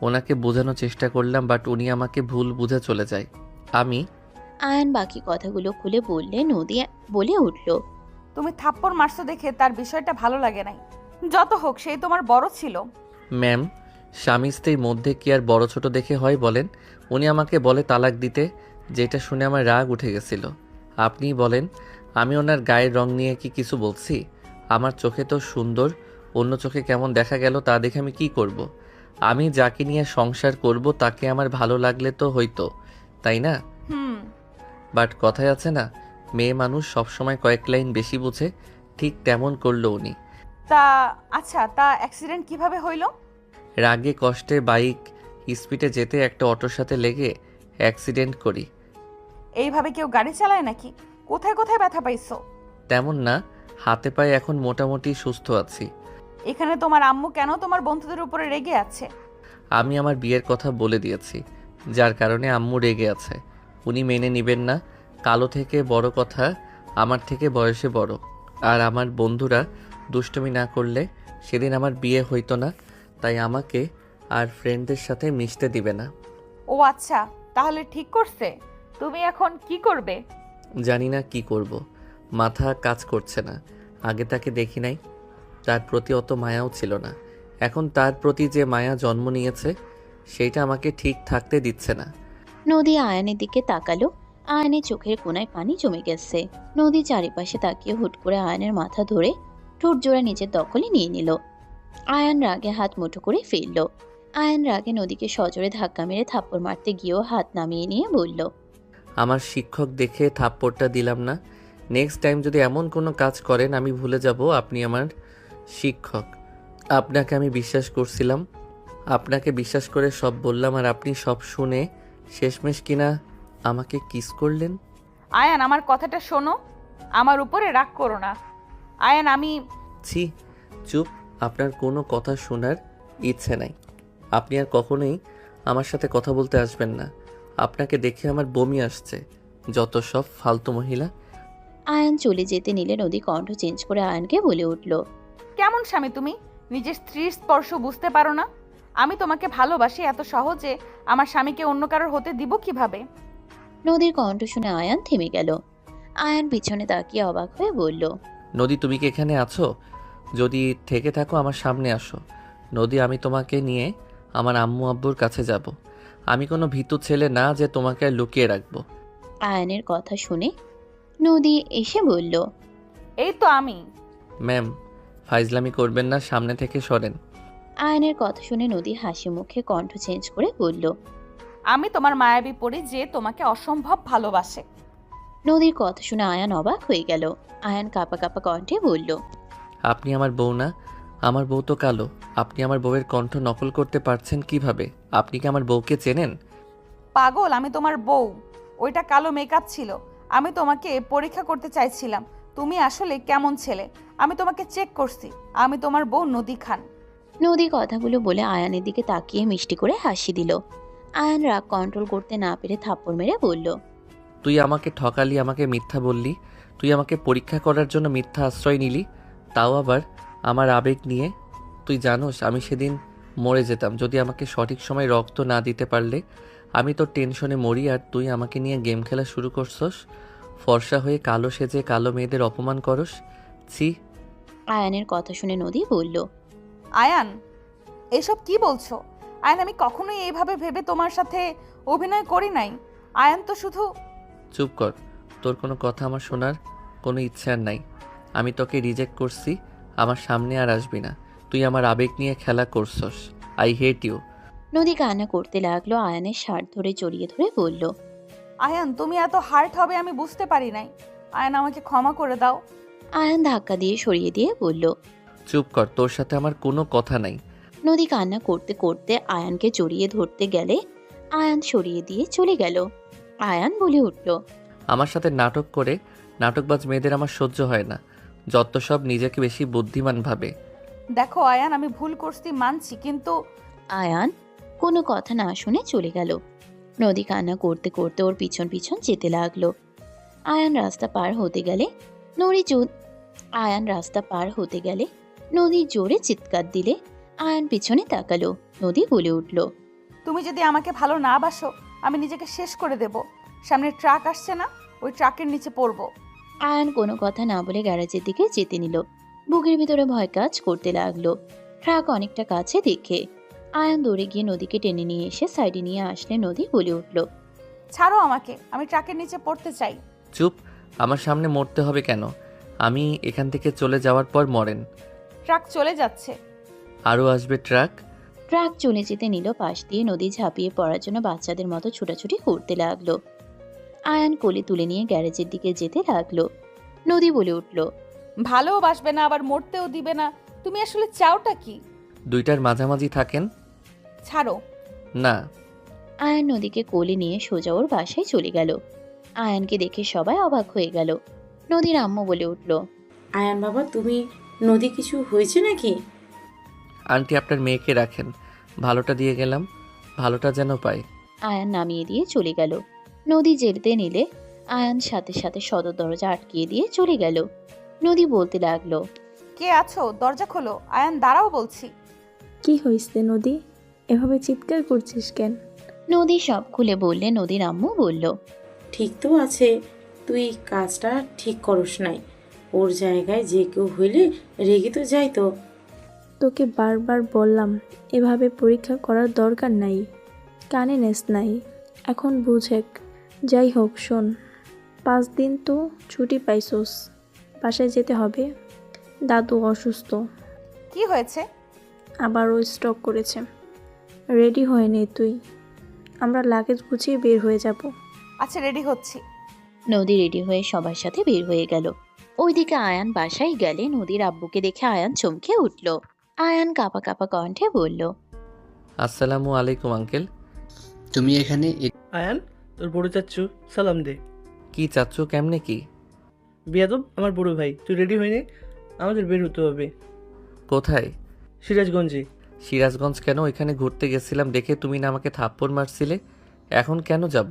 ওনাকে বোঝানোর চেষ্টা করলাম, বাট উনি আমাকে ভুল বুঝে চলে যায়। আমি আয়ান বাকি কথাগুলো খুলে বললে নদী বলে উঠল, তুমি থাপ্পড় মারছো দেখে তার বিষয়টা ভালো লাগে নাই। যত হোক, সেই তোমার বড় ছিল। ম্যাম, স্বামী স্ত্রীর মধ্যে কি আর বড় ছোট দেখে হয় বলেন? উনি আমাকে বলে তালাক দিতে, যেটা শুনে আমার রাগ উঠে গেছিল। আপনিই বলেন, আমি ওনার গায়ের রং নিয়ে কি কিছু বলছি? আমার চোখে তো সুন্দর, অন্য চোখে কেমন দেখা গেল তা দেখে আমি কি করব? আমি যাকে নিয়ে সংসার করব তাকে আমার ভালো লাগলে তো হইতো, তাই না? বাট কথায় আছে না, মেয়ে মানুষ সবসময় কয়েক লাইন বেশি বুঝে, ঠিক তেমন করলো উনি। তা আচ্ছা, তা অ্যাক্সিডেন্ট কিভাবে হইল? রাগে কষ্টে বাইক স্পিডে যেতে একটা অটোর সাথে লেগে অ্যাক্সিডেন্ট করি। এইভাবে কেউ গাড়ি চালায় নাকি? কোথায় কোথায় ব্যথা পাইছো? তেমন না, হাতে পায়ে এখন মোটামুটি সুস্থ আছি। এখানে তোমার আম্মু কেন তোমার বন্ধুদের উপরে রেগে আছে? আমি আমার বিয়ের কথা বলে দিয়েছি, যার কারণে আম্মু রেগে আছে। উনি মেনে নেবেন না। কালো থেকে বড় কথা, আমার থেকে বয়সে বড়। আর আমার বন্ধুরা দুষ্টুমি না করলে সেদিন আমার বিয়ে হইতো না, তাই আমাকে আর ফ্রেন্ডদের সাথে মিশতে দিবে না। ও আচ্ছা, তাহলে ঠিক করছে। তুমি এখন কি করবে? জানি না কি করব, মাথা কাজ করছে না। আগে তাকে দেখি নাই, তার প্রতি অত মায়াও ছিল না। এখন তার প্রতি যে মায়া জন্ম নিয়েছে, সেইটা আমাকে ঠিক থাকতে দিচ্ছে না। নদী আয়ানের দিকে তাকালো। আয়ানের চোখের কোনায় পানি জমে গেছে। নদী চারিপাশে তাকিয়ে হুট করে আয়ানের মাথা ধরে ঠোঁট জোড়া নিজের দখলে নিয়ে নিল। আয়ান রাগে হাত মুঠো করে ফেলল। আয়ান রাগে নদীকে সজোরে ধাক্কা মেরে থাপ্পড় মারতে গিয়েও হাত নামিয়ে নিয়ে বলল, আমার শিক্ষক দেখে থাপ্পড়টা দিলাম না। নেক্সট টাইম যদি এমন কোনো কাজ করেন আমি ভুলে যাব আপনি আমার শিক্ষক। আপনাকে আমি বিশ্বাস করছিলাম, আপনাকে বিশ্বাস করে সব বললাম, আর আপনি সব শুনে শেষমেশ কিনা আমাকে কিস করলেন। আয়ান, আমার কথাটা শোনো। আমার উপরে রাগ করো না। আয়ান, আমি ছি, চুপ। আপনার কোনো কথা শোনার ইচ্ছে নাই। আপনি আর কখনোই আমার সাথে কথা বলতে আসবেন না। আপনাকে দেখে আমার বমি আসছে। যত সব ফালতু মহিলা। আয়ান চলে যেতে নিলে নদী কণ্ঠ চেঞ্জ করে আয়ানকে বলে উঠল, কেমন স্বামী তুমি? নিজের স্ত্রীর স্পর্শ বুঝতে পারো না? আমি তোমাকে ভালোবাসি, এত সহজে আমার স্বামীকে অন্য কারোর হতে দিব কিভাবে? নদীর কণ্ঠ শুনে আয়ান থেমে গেল। আয়ান পিছনে তাকিয়ে অবাক হয়ে বলল, নদী, তুমি কি এখানে আছো? যদি থেকে থাকো আমার সামনে আসো। নদী, আমি তোমাকে নিয়ে আমার আম্মু আব্বুর কাছে যাব। আমি কোনো ভীতু ছেলে না যে তোমাকে লুকিয়ে রাখবো। আয়ানের কথা শুনে নদী এসে বলল, এই তো আমি। ম্যাম, ফাইজলামি করবেন না, সামনে থেকে সরেন। আয়ানের কথা শুনে নদী হাসি মুখে কণ্ঠ চেঞ্জ করে বলল, আমি তোমার মায়াবী পড়ি যে তোমাকে অসম্ভব ভালোবাসে। নদীর কথা শুনে আয়ান অবাক হয়ে গেল। আয়ান কাঁপা কাঁপা কণ্ঠে বলল, আপনি আমার বউ না? আমার বউ তো কালো। আপনি আমার বউয়ের কণ্ঠ নকল করতে পারছেন কিভাবে? আপনি কি আমার বউকে চেনেন? পাগল, আমি তোমার বউ। ওইটা কালো মেকআপ ছিল। আমি তোমাকে পরীক্ষা করতে চাইছিলাম তুমি আসলে কেমন ছেলে। আমি তোমাকে চেক করছি। আমি তোমার বউ নদী খান। নদী কথাগুলো বলে আয়ানের দিকে তাকিয়ে মিষ্টি করে হাসি দিল। আয়ান রাগ কন্ট্রোল করতে না পেরে থাপ্পড় মেরে বলল, তুই আমাকে ঠকালি, আমাকে মিথ্যা বললি। তুই আমাকে পরীক্ষা করার জন্য মিথ্যা আশ্রয় নিলি, তাও আবার আমার আবেগ নিয়ে। তুই জানোস আমি সেদিন মরে যেতাম যদি আমাকে সঠিক সময় রক্ত না দিতে পারলে। আমি তো টেনশনে মরি, আর তুই আমাকে নিয়ে গেম খেলা শুরু করছস। ফর্সা হয়ে কালো সেজে কালো মেয়েদের অপমান করস। ছি। আয়ানের কথা শুনে নদী বলল, আয়ান, এসব কি বলছো? আয়ান, আমি কখনোই এইভাবে ভেবে তোমার সাথে অভিনয় করি নাই। আয়ান তো শুধু। চুপ কর, তোর কোনো কথা আমার শোনার কোনো ইচ্ছা আর নাই। আমি তোকে রিজেক্ট করছি, আমার সামনে আর আসবি না। তুই আমার আবেগ নিয়ে খেলা করছস। I hate you. নদী কান্না করতে লাগলো। আয়ানের শার্ট ধরে জড়িয়ে ধরে বলল, আয়ান, তুমি এত হার্ট হবে আমি বুঝতে পারি নাই। আয়ান, আমাকে ক্ষমা করে দাও। আয়ান ধাক্কা দিয়ে সরিয়ে দিয়ে বলল, চুপ কর, তোর সাথে আমার কোনো কথা নাই। নদী কান্না করতে করতে আয়ানকে জড়িয়ে ধরতে গেলে আয়ান সরিয়ে দিয়ে চলে গেল। আয়ান বলে উঠল, আমার সাথে নাটক করে নাটকবাজ মেয়েদের আমার সহ্য হয় না। যত সব নিজেকে বেশি বুদ্ধিমান ভাবে। দেখো আয়ান, আমি ভুল করছি মানছি, কিন্তু আয়ান কোনো কথা না শুনে চলে গেল। নদী কান্না করতে করতে ওর পিছন পিছন যেতে লাগলো। আয়ান রাস্তা পার হতে গেলে নদী জোরে চিৎকার দিলে আয়ান পিছনে তাকালো। নদী বলে উঠল, তুমি যদি আমাকে ভালো না বাসো, আমি নিজেকে শেষ করে দেব। সামনে ট্রাক আসছে না, ওই ট্রাকের নিচে পড়বো। আয়ান কোনো কথা না বলে গ্যারেজের দিকে যেতে নিল। বুকের ভিতরে ভয় কাজ করতে লাগলো। ট্রাক অনেকটা কাছে দেখে আয়ান দৌড়ে গিয়ে নদীকে টেনে নিয়ে এসে সাইডে নিয়ে আসলে নদী বলে উঠল, ছাড়ো আমাকে, আমি ট্রাকের নিচে পড়তে চাই। চুপ, আমার সামনে মরতে হবে কেন? আমি এখান থেকে চলে যাওয়ার পর মরেন। ট্রাক চলে যাচ্ছে। আরও আসবে ট্রাক। ট্রাক চলে যেতে নিল পাশ দিয়ে। নদী ঝাঁপিয়ে পড়ার জন্য বাচ্চাদের মতো ছুটাছুটি করতে লাগলো। আয়ান কোলে তুলে নিয়ে গ্যারেজের দিকে যেতে লাগলো। নদী বলে উঠল, ভালোবাসবে না, আবার মরতেও দিবে না। তুমি আসলে চাওটা কি? দুইটার মাঝামাঝি থাকেন। ছাড়ো। না। আয়ান নদীকে কোলে নিয়ে সোজা ওর বাসায় চলে গেল। আয়ানকে দেখে সবাই অবাক হয়ে গেল। নদীর আম্মু বলে উঠল, আয়ান বাবা, তুমি নদী কিছু হয়েছে নাকি? আন্টি, আপনার মেয়েকে রাখেন, ভালোটা দিয়ে গেলাম, ভালোটা যেন পাই। আয়ান নামিয়ে দিয়ে চলে গেল। নদী যেতে নিলে আয়ান সাথে সাথে সদর দরজা আটকিয়ে দিয়ে চলে গেল। নদী বলতে লাগলো, কে আছো? দরজা খোলো। আয়ান দাঁড়াও বলছি। কি হয়েছে নদী, এভাবে চিৎকার করছিস কেন? নদী সব খুলে বললে। নদীর আম্মু বলল, ঠিক তো আছে, তুই কাজটা ঠিক করস নাই। ওর জায়গায় যে কেউ হইলে রেগে তো যাই তো। তোকে বারবার বললাম এভাবে পরীক্ষা করার দরকার নাই, কানে নেস নাই, এখন বুঝেক। যাই হোক শোন, 5 দিন তো ছুটি পাইছোস, বাসায় যেতে হবে। দাদু অসুস্থ, কি হয়েছে? আবারও স্ট্রোক করেছে। রেডি হয়ে নে তুই, আমরা লাগেজ গুছিয়ে বের হয়ে যাব। আচ্ছা, রেডি হচ্ছি। নদী রেডি হয়ে সবার সাথে বের হয়ে গেল। ওইদিকে আয়ান বাসায় গেলে নদীর আব্বুকে দেখে আয়ান চমকে উঠল। আয়ান কাঁপা কাঁপা কণ্ঠে বলল, আসসালামু আলাইকুম আঙ্কেল। তুমি এখানে আয়ান, তোর বড় চাচ্চু সালাম দে। কি চাচ্ছু? কেমনে কি? বিয়াদব, আমার বড় ভাই। তুই রেডি হয়ে নে, আমাদের বের হতে হবে। কোথায়? সিরাজগঞ্জে। সিরাজগঞ্জ কেন? এখানে ঘুরতে গেছিলাম দেখে তুমি না আমাকে থাপ্পড় মারছিলে, এখন কেন যাব?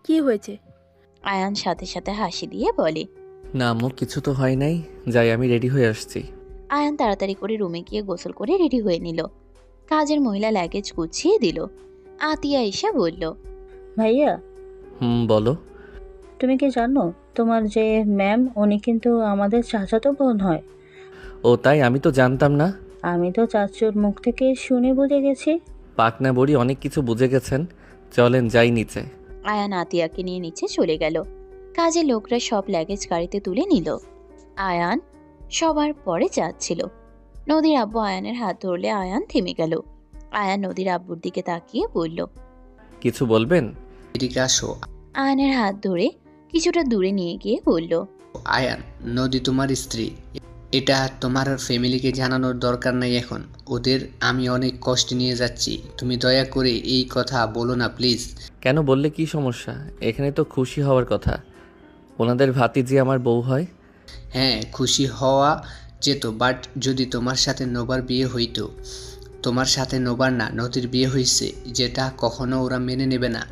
কি হয়েছে? আয়ান সাথে সাথে হাসি দিয়ে বলে, না আম্মু, কিছু তো হয় নাই, যাই আমি রেডি হয়ে আসছি। আয়ান তাড়াতাড়ি করে রুমে গিয়ে গোসল করে রেডি হয়ে নিল। কাজের মহিলা লাগেজ গুছিয়ে দিল। আতিয়া এসে বলল, ভাইয়া, বলো। তুমি কি জানো তোমার যে ম্যাম, উনি কিন্তু আমাদের চাচাতো বোন হয়। ও তাই? আমি তো জানতাম না। আমি তো চাচুর মুখ থেকে শুনে বুঝে গেছি। পাকনা বড়ি অনেক কিছু বুঝে গেছেন, চলেন যাই নিচে। আয়ান আতিয়াকে নিয়ে নিচে চলে গেল। কাজের লোকরা সব লাগেজ গাড়িতে তুলে নিল। আয়ান সবার পরে যাচ্ছিল। নদীর আব্বু আয়ানের হাত ধরলে আয়ান থেমে গেল। আয়ান নদীর আব্বুর দিকে তাকিয়ে বলল, কিছু বলবেন? এদিকে আসো। আয়ানের হাত ধরে কিছুটা দূরে নিয়ে গিয়ে বলল, আয়ান, নদী তোমার স্ত্রী, এটা তোমার ফ্যামিলিকে জানানোর দরকার নাই এখন। ওদের আমি অনেক কষ্ট নিয়ে যাচ্ছি, তুমি দয়া করে এই কথা বলো না প্লিজ। কেন? বললে কি সমস্যা? এখানে তো খুশি হওয়ার কথা, ওনাদের ভাতিজি আমার বউ হয়। হ্যাঁ, খুশি হওয়া যেত, বাট যদি তোমার সাথে নোবার বিয়ে হইতো। তোমার সাথে নোবার না, নদীর বিয়ে হয়েছে, যেটা কখনো ওরা মেনে নেবে না।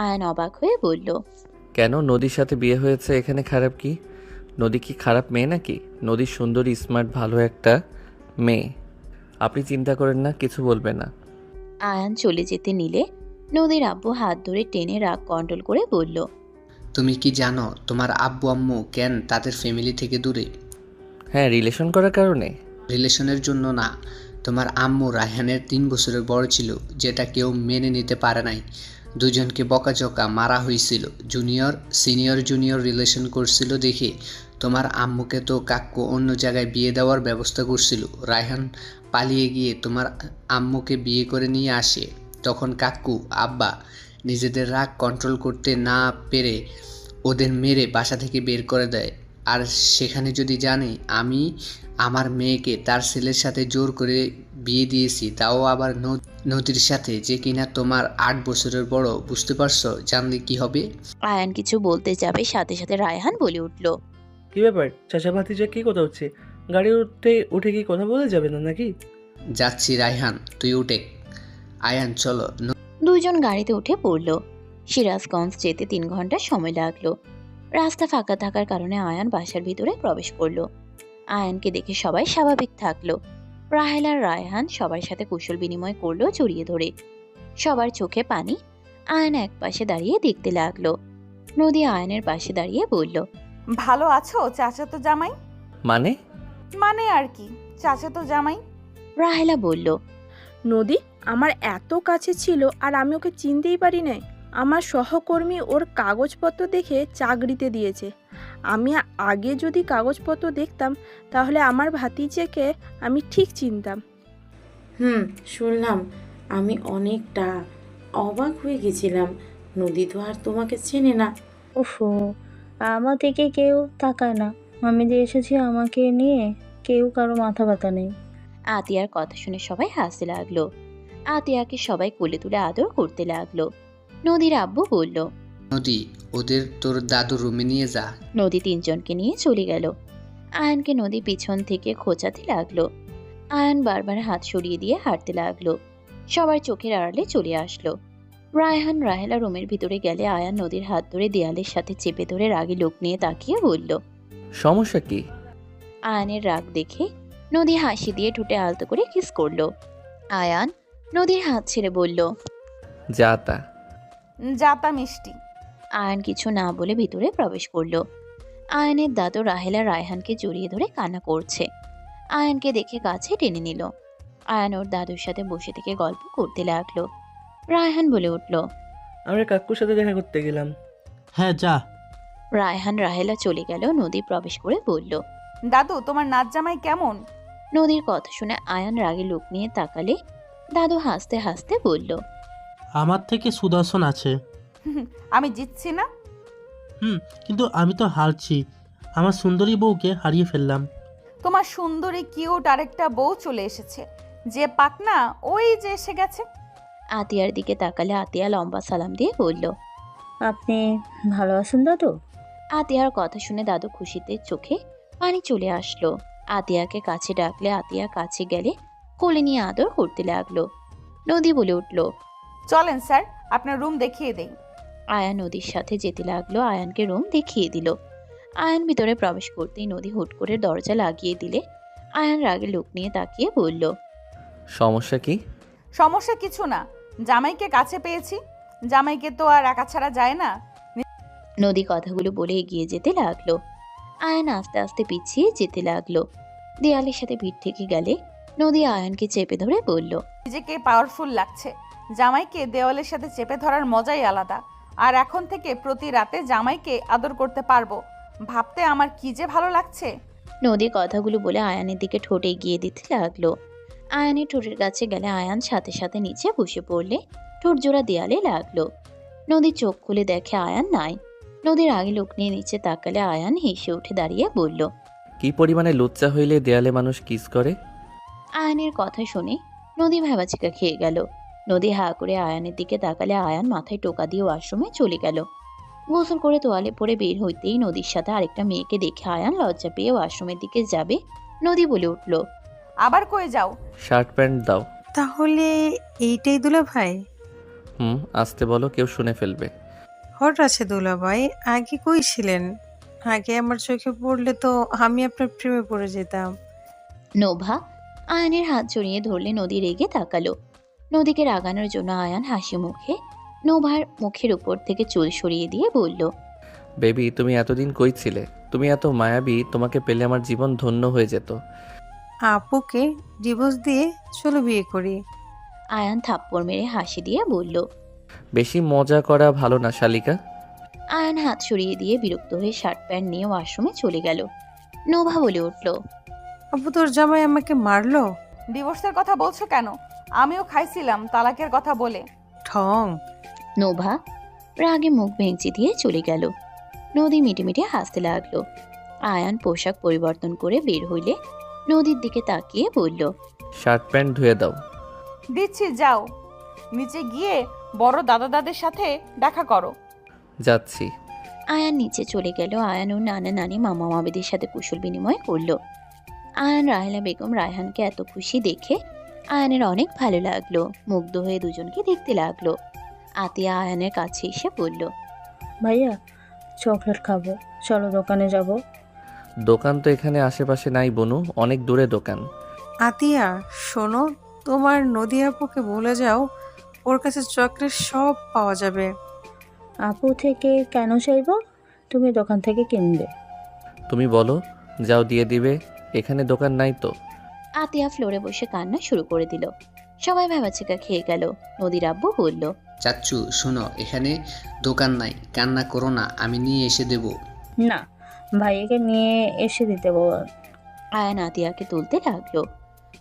আয়ান অবাক হয়ে বলল, কেন? নদীর সাথে বিয়ে হয়েছে, এখানে খারাপ কি? নদী কি খারাপ মেয়ে নাকি? নদী সুন্দরী, স্মার্ট, ভালো একটা মেয়ে। আপনি চিন্তা করেন না, কিছু বলবে না। আয়ান চলে যেতে নিলে নদীর আব্বু হাত ধরে টেনে রাগ কন্ট্রোল করে বলল, তুমি কি জানো তোমার আব্বু আম্মু কেন তাদের ফ্যামিলি থেকে দূরে? হ্যাঁ, রিলেশন করার কারণে। রিলেশনের জন্য না, তোমার আম্মু রায়হানের 3 বছরের বড় ছিল, যেটা কেউ মেনে নিতে পারে নাই। দুজনকে বকাঝকা মারা হয়েছিল। জুনিয়র রিলেশন করছিল দেখে তোমার আম্মুকে তো কাক্কু অন্য জায়গায় বিয়ে দেওয়ার ব্যবস্থা করছিল। রায়হান পালিয়ে গিয়ে তোমার আম্মুকে বিয়ে করে নিয়ে আসে। তখন কাক্কু আব্বা নিজেদের রাগ কন্ট্রোল করতে না পেরে ওদের মেরে বাসা থেকে বের করে দেয়। আর সেখানে যদি জানে আমি আমার মেয়েকে তার ছেলের সাথে জোর করে বিয়ে দিয়েছি, তাও আবার নদীর সাথে, যে কিনা তোমার 8 বছরের বড়, বুঝতে পারছো? জানলে কি হবে? আয়ান কিছু বলতে যাবে, সাথে সাথে রায়হান বলে উঠল। কি ব্যাপার চাচা ভাতিজা, কি কথা হচ্ছে? গাড়ি উঠে কি কথা বলে যাবে না নাকি? যাচ্ছি রায়হান, তুই উঠে। আয়ান চলো। দুইজন গাড়িতে উঠে পড়ল। সিরাজগঞ্জ যেতে 3 ঘন্টা সময় লাগলো। রাস্তা ফাঁকা থাকার কারণে আয়ান বাসার ভিতরে প্রবেশ করলো। আয়ানকে দেখে সবাই স্বাভাবিক থাকলো। রাহেল আর রায়হান সবার সাথে কুশল বিনিময় করলো জড়িয়ে ধরে। সবার চোখে পানি। আয়ান এক পাশে দাঁড়িয়ে দেখতে লাগলো। নদী আয়ানের পাশে দাঁড়িয়ে বলল, ভালো আছো চাচাতো জামাই? মানে আর কি, চাচাতো জামাই। রাহেলা বলল, নদী আমার এত কাছে ছিল আর আমি ওকে চিনতেই পারি নাই। আমার সহকর্মী ওর কাগজপত্র দেখে চাকরিতে দিয়েছে। আমি আগে যদি কাগজপত্র দেখতাম তাহলে আমার ভাতিজাকে আমি ঠিক চিনতাম। শুনলাম। আমি অনেকটা অবাক হয়ে গেছিলাম। নদী তো আর তোমাকে চেনে না। ওফো, আমার দিকে কেউ তাকায় না। আমি যে এসেছি আমাকে নিয়ে কেউ কারো মাথা ব্যথা নেই। আতিয়ার কথা শুনে সবাই হাসতে লাগলো। আতিয়াকে সবাই কোলে তুলে আদর করতে লাগলো। নদীর আব্বু বলল, নদী, ওদের তোর দাদুর রুমে নিয়ে যা। নদী 3 জনকে নিয়ে চলে গেল। আয়ানকে নদী পিছন থেকে খোঁচাতে লাগলো। আয়ান বারবার হাত সরিয়ে দিয়ে হাঁটতে লাগলো। সবার চোখের আড়ালে চলে আসলো। রায়হান রাহেলা রুমের ভিতরে গেলে আয়ান নদীর হাত ধরে দেয়ালের সাথে চেপে ধরে রাগে লোক নিয়ে তাকিয়ে বলল, সমস্যা কি? আয়ানের রাগ দেখে নদী হাসি দিয়ে ঠোঁটে আলতো করে কিস করলো। আয়ান নদীর হাত ছেড়ে বলল, যাতা মিষ্টি। আয়ান কিছু না বলে ভিতরে প্রবেশ করলো। আয়ানের দাদু রাহেলা রায়হানকে জড়িয়ে ধরে কান্না করছে। আয়ানকে দেখে কাছে টেনে নিল। আয়ান ওর দাদুর সাথে বসে থেকে গল্প করতে লাগলো। রায়হান বলে উঠল, আমরা কাকুর সাথে দেখা করতে গেলাম। হ্যাঁ যা। রায়হান রাহেলা চলে গেল। নদী প্রবেশ করে বলল, দাদু তোমার নাচ জামাই কেমন? নদীর কথা শুনে আয়ান রাগে লোক নিয়ে তাকালে দাদু হাসতে হাসতে বলল, আমার থেকে সুদর্শন আছে। আমি জিতছি না। কিন্তু আমি তো হারছি। আমার সুন্দরী বউকে হারিয়ে ফেললাম। তোমার সুন্দরী কিউট আরেকটা বউ চলে এসেছে। যে পাকনা ওই যে এসে গেছে। আতিয়ার দিকে তাকালে আতিয়া লম্বা সালাম দিয়ে বলল, আপনি ভালো আছেন দাদু? আতিয়ার কথা শুনে দাদু খুশিতে চোখে পানি চলে আসলো। আতিয়াকে কাছে ডাকলে আতিয়া কাছে গেলে কোলে নিয়ে আদর করতে লাগলো। নদী বলে উঠল, চলেন স্যার, আপনার রুম দেখিয়ে দেই। আয়ান নদীর সাথে যেতে লাগলো। আয়ানকে রুম দেখিয়ে দিল। আয়ান ভিতরে প্রবেশ করতেই নদী হুট করে দরজা লাগিয়ে দিলে আয়ান রাগে লোক নিয়ে তাকিয়ে বলল, সমস্যা কি? সমস্যা কিছু না, জামাইকে কাছে পেয়েছি। জামাইকে তো আর একা ছাড়া যায় না। নদী কথাগুলো বলে এগিয়ে যেতে লাগলো। আয়ান আস্তে আস্তে পিছিয়ে যেতে লাগলো। দেয়ালের সাথে ভিড় থেকে গেলে নদী আয়ানকে চেপে ধরে বলল, নিজেকে পাওয়ারফুল লাগছে। জামাইকে দেওয়ালের সাথে চেপে ধরার মজাই আলাদা। আর এখন থেকে প্রতি রাতে জামাইকে আদর করতে পারবো। ভাবতে আমার কি যে ভালো লাগছে। নদী কথাগুলো বলে আয়ানের দিকে ঠোঁট এগিয়ে দিতে লাগলো। আয়ানের ঠোঁটের কাছে গেলে আয়ান সাথে সাথে নিচে বসে পড়লে ঠোঁট জোড়া দেয়ালে লাগলো। নদী চোখ খুলে দেখে আয়ান নাই। নদীর আগে লোক নিয়ে নিচে তাকালে আয়ান হেসে উঠে দাঁড়িয়ে বলল, কি পরিমাণে লুচ্চা হইলে দেয়ালে মানুষ কিস করে? আয়ানের কথা শুনে নদী ভেবাচিকা খেয়ে গেল। নদী হা করে আয়ানের দিকে তাকালে আয়ান মাথায় টোকা দিয়ে ওয়াশরুমে চলে গেল। গোসল করে তোয়ালে পরে বের হইতেই নদীর সাথে আরেকটা মেয়েকে দেখে আয়ান লজ্জা পেয়ে ওয়াশরুমের দিকে যাবে। নদী বলে উঠল, আবার কয়ে যাও? শার্ট প্যান্ট দাও। তাহলে এইটাই দুলা ভাই? আসতে বলো, কেউ শুনে ফেলবে। হট আছে দুলা ভাই, আগে কই ছিলেন? আগে আমার চোখে পড়লে তো আমি আপনার প্রেমে পড়ে যেতাম। নোভা আয়ানের হাত জড়িয়ে ধরলে নদী রেগে তাকালো। নদীকে রাগানোর জন্য আয়ান হাসি মুখে নোভার মুখের উপর থেকে চুল সরিয়ে দিয়ে বলল, বেবি, তুমি এতদিন কই ছিলে? তুমি এত মায়াবী, তোমাকে পেলে আমার জীবন ধন্য হয়ে যেত। আপুকে ডিভোর্স দিয়ে চলো বিয়ে করি। আয়ান থাপ্পড় মেরে হাসি দিয়ে বলল, বেশি মজা করা ভালো না শালিকা। আয়ান হাত সরিয়ে দিয়ে বিরক্ত হয়ে শার্ট প্যান্ট নিয়ে ওয়াশরুমে চলে গেল। নোভা বলে উঠল, আপু তোর জামাই আমাকে মারলো। ডিভোর্সের কথা বলছো কেন? আমিও খাইছিলাম তালাকের কথা বলে। ঠং। নোভা রাগে মুখ ভেঙচি দিয়ে চলে গেল। নদী মিটে মিটে হাসতে লাগলো। আয়ান পোশাক পরিবর্তন করে বের হইলে নদীর দিকে তাকিয়ে বলল, শার্ট প্যান্ট ধুয়ে দাও। দিচ্ছি, যাও নিচে গিয়ে বড় দাদা দাদির সাথে দেখা করো। যাচ্ছি। আয়ান নিচে চলে গেল। আয়ান ও নানা নানি মামা মামিদের সাথে কুশল বিনিময় করলো। আয়ান রাহেলা বেগম রায়হানকে এত খুশি দেখে আয়ানের অনেক ভালো লাগলো। মুগ্ধ হয়ে দুজনকে দেখতে লাগলো। আতিয়া আয়ানের কাছে এসে বলল, ভাইয়া চকলেট খাবো, চলো দোকানে যাব। দোকান তো এখানে আশেপাশে নাই বনু, অনেক দূরে দোকান। আতিয়া শোনো, তোমার নদী আপুকে বলে যাও, ওর কাছে চকলেট সব পাওয়া যাবে। আপু থেকে কেন চাইবো? তুমি দোকান থেকে কিনবে। তুমি বলো, যাও দিয়ে দিবে। এখানে দোকান নাই তো। আতিয়া ফ্লোরে বসে কান্না শুরু করে দিল। সবাই ভেবাচিকা খেয়ে গেল। নদীর আব্বু বলল, চাচ্চু শোনো, এখানে দোকান নাই, কান্না করো না, আমি নিয়ে এসে দেব। না, ভাইয়াকে নিয়ে এসে দিতে বল। আয়ান আতিয়াকে তুলতে লাগলো।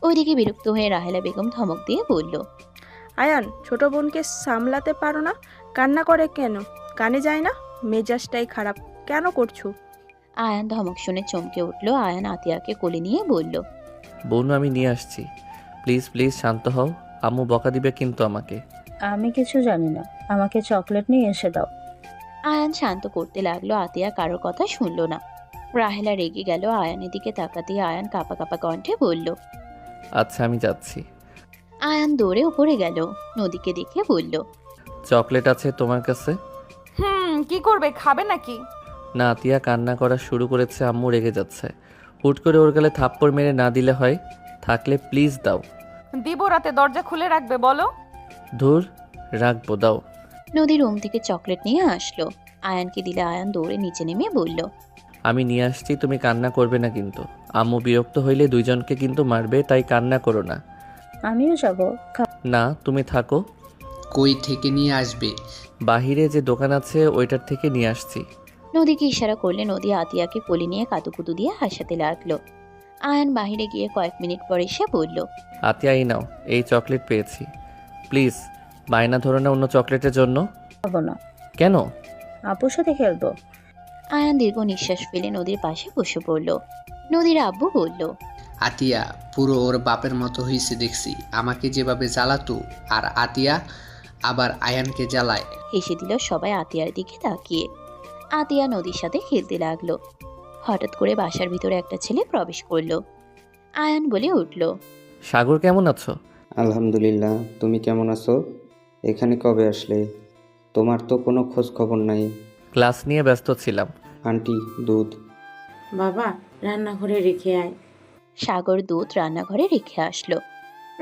ওইদিকে বিরক্ত হয়ে রাহেলা বেগম ধমক দিয়ে বলল, আয়ান, ছোট বোনকে সামলাতে পারো না? কান্না করে কেন? কানে যায় না? মেজাজটাই খারাপ, কেন করছো? আয়ান ধমক শুনে চমকে উঠল। আয়ান আতিয়াকে কোলে নিয়ে বলল, বনু আমি নিয়ে আসছি, প্লিজ প্লিজ শান্ত হও, আম্মু বকা দিবে কিন্তু আমাকে। আমি কিছু জানি না, আমাকে চকলেট নিয়ে এসে দাও। আয়ান শান্ত করতে লাগলো। আতিয়া কারোর কথা শুনল না। রাহেলা রেগে গেল। আয়ানের দিকে তাকাতেই আয়ান কাঁপা কাঁপা কণ্ঠে বলল, আচ্ছা আমি যাচ্ছি। আয়ান দৌড়ে উপরে গেল। নদীকে দেখে বলল, চকলেট আছে তোমার কাছে? কি করবে, খাবে নাকি? না, আতিয়া কান্না করা শুরু করেছে, আম্মু রেগে যাচ্ছে। হুট করে ওর গালে থাপ্পড় মেরে না দিলে হয়? থাকলে প্লিজ দাও। দিব, রাতে দরজা খুলে রাখবে বলো। ধুর, রাখবো, দাও। নদী রুম থেকে চকলেট নিয়ে আসলো। আয়ানকে দিলে আয়ান দৌড়ে নিচে নেমে বলল, আমি নিয়ে আসছি, তুমি কান্না করবে না কিন্তু। আম্মু বিরক্ত হইলে দুইজনকে কিন্তু মারবে, তাই কান্না করো না। আমিও যাব। না, তুমি থাকো। কই থেকে নিয়ে আসবে? বাহিরে যে দোকান আছে ওইটার থেকে নিয়ে আসছি। নদীকে ইশারা করলে নদী আতিয়াকে কোলে নিয়ে কাতুকুতু দিয়ে হাসাতে লাগলো। আয়ান বাহিরে গিয়ে কয়েক মিনিট পর এসে বলল, আতিয়া এই নাও, এই চকলেট পেয়েছি, প্লিজ বায়না ধরো না অন্য চকলেটের জন্য। খাবো না। কেন? আপুর সাথে খেলবো। আয়ান দীর্ঘ নিঃশ্বাস ফেলে নদীর পাশে বসে পড়ল। নদীর আব্বু বলল, আতিয়া পুরো ওর বাপের মতো হয়েছে দেখছি, আমাকে যেভাবে জ্বালাতো, আর আতিয়া আবার আয়ানকে জ্বালায়। হেসে দিল সবাই আতিয়ার দিকে তাকিয়ে। আতিয়া নদীর সাথে খেলতে লাগলো। হঠাৎ করে বাসার ভিতরে একটা ছেলে প্রবেশ করলো। আয়ান বলে উঠল, সাগর কেমন আছো? আলহামদুলিল্লাহ, তুমি কেমন আছো? এখানে কবে আসলে? তোমার তো কোনো খোঁজ খবর নাই। ক্লাস নিয়ে ব্যস্ত ছিলাম। আন্টি, দুধ। বাবা, রান্নাঘরে রেখে আয়। সাগর দুধ রান্নাঘরে রেখে আসলো।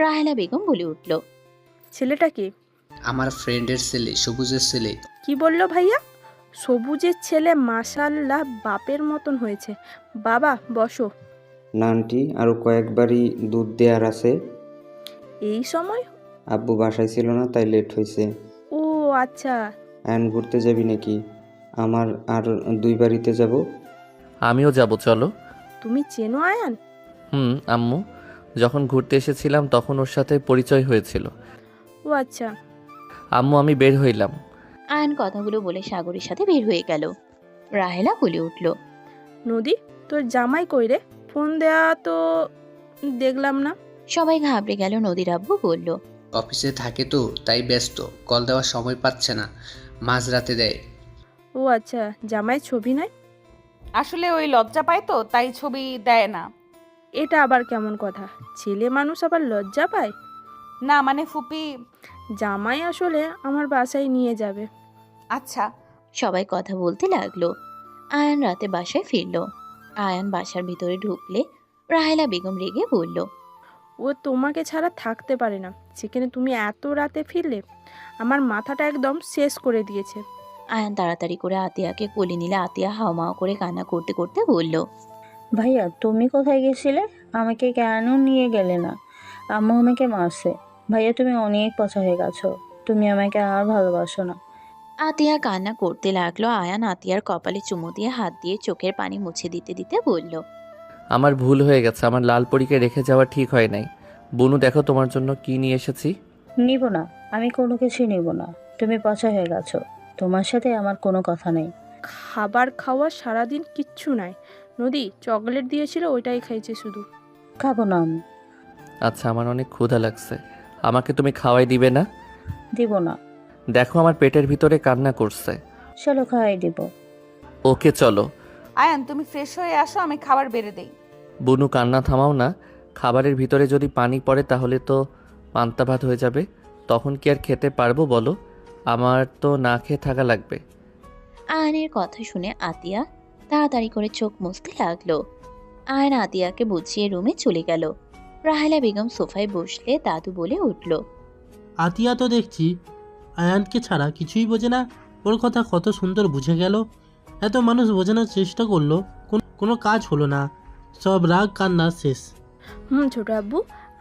রাহেলা বেগম বলে উঠল, ছেলেটা কি? আমার ফ্রেন্ডের ছেলে, সবুজের ছেলে। কি বললো ভাইয়া? সবুজের ছেলে? মাশাআল্লাহ, বাপের মতন হয়েছে। বাবা বসো। না আন্টি, আরও কয়েকবারই দুধ দেওয়ার আছে। এই সময়? আব্বু বাসায় ছিল না, তাই লেট হয়েছে। ও আচ্ছা। আয়ন ঘুরতে যাবি নাকি? আমার আর 2 বাড়িতে যাব। আমিও যাব, চলো। তুমি চেনো আয়ান? আম্মু যখন ঘুরতে এসেছিলাম তখন ওর সাথে পরিচয় হয়েছিল। ও আচ্ছা। আম্মু আমি বের হইলাম। আয়ান কথাগুলো বলে সাগরের সাথে বের হয়ে গেল। রাহেলা বলে উঠল, নদী, তোর জামাই কই রে? ফোন দেয়া তো দেখলাম না। সবাই ঘাবড়ে গেল। নদীর আব্বু বলল, অফিসে থাকে তো তাই ব্যস্ত, কল দেওয়ার সময় পাচ্ছে না, মাঝরাতে দেয়। ও আচ্ছা, জামাই ছবি নাই? আসলে ওই লজ্জা পায় তো, তাই ছবি দেয় না। এটা আবার কেমন কথা? ছেলে মানুষ আবার লজ্জা পায়? না মানে ফুপি, জামাই আসলে আমার বাসায় নিয়ে যাবে। আচ্ছা। সবাই কথা বলতে লাগলো। আয়ান রাতে বাসায় ফিরল। আয়ান বাসার ভিতরে ঢুকলে রাহেলা বেগম রেগে বলল, ও তোমাকে ছাড়া থাকতে পারে না, সেখানে তুমি এত রাতে ফিরলে? আমার মাথাটা একদম শেষ করে দিয়েছে। আয়ান তাড়াতাড়ি করে আতিয়াকে কোলে নিলে। আতিয়া হাওমাও করে কান্না করতে করতে বলল, ভাইয়া তুমি কোথায় গেছিলে? আমাকে কেন নিয়ে গেলে না? আম্মু আমাকে মারছে। ভাইয়া তুমি অনেক পচা হয়ে গেছো, তুমি আমাকে আর ভালোবাসো না। আতিয়া কান্না করতে লাগলো। আয়ান আতিয়ার কপালে চুমু দিয়ে হাত দিয়ে চোখের পানি মুছে দিতে দিতে বলল, আমার ভুল হয়ে গেছে, আমার লাল পরীকে রেখে যাওয়া ঠিক হয় নাই। বনু দেখো তোমার জন্য কি নিয়ে এসেছি। নিব না, আমি কোনো কিছুই নিব না। তুমি পচা হয়ে গেছো, তোমার সাথে আমার কোনো কথা নেই। খাবার খাওয়া সারাদিন কিচ্ছু নাই, নদী চকলেট দিয়েছিল, ওইটাই খাইছে শুধু। খাবো না আমি। আচ্ছা, আমার অনেক ক্ষুধা লাগছে, আমাকে তুমি খাওয়াই দিবে না? দিব না। দেখো আমার পেটের ভিতরে কান্না করছে। চলো খাওয়াই দিব। ওকে চলো। আয়ান তুমি ফ্রেশ হয়ে আসো, আমি খাবার বেড়ে দেই। বুনু কান্না থামাও না, খাবারের ভিতরে যদি পানি পড়ে তাহলে তো পান্তা ভাত হয়ে যাবে, তখন কি আর খেতে পারবো বলো? আমার তো না খেয়ে থাকা লাগবে। আয়নের কথা শুনে আতিয়া তাড়াতাড়ি করে চোখ মুছতে লাগলো। আয়ন আতিয়াকে বুঝিয়ে রুমে চলে গেল। রাহেলা বেগম সোফায় বসলে দাদু বলে উঠল, আতিয়া তো দেখছি আয়ানকে ছাড়া কিছুই বোঝে না। ওর কথা কত সুন্দর বুঝে গেল। এত মানুষ বোঝানোর চেষ্টা করলো, কোনো কাজ হলো না, সব রাগ কান্না শেষ। ছোট আব্বু,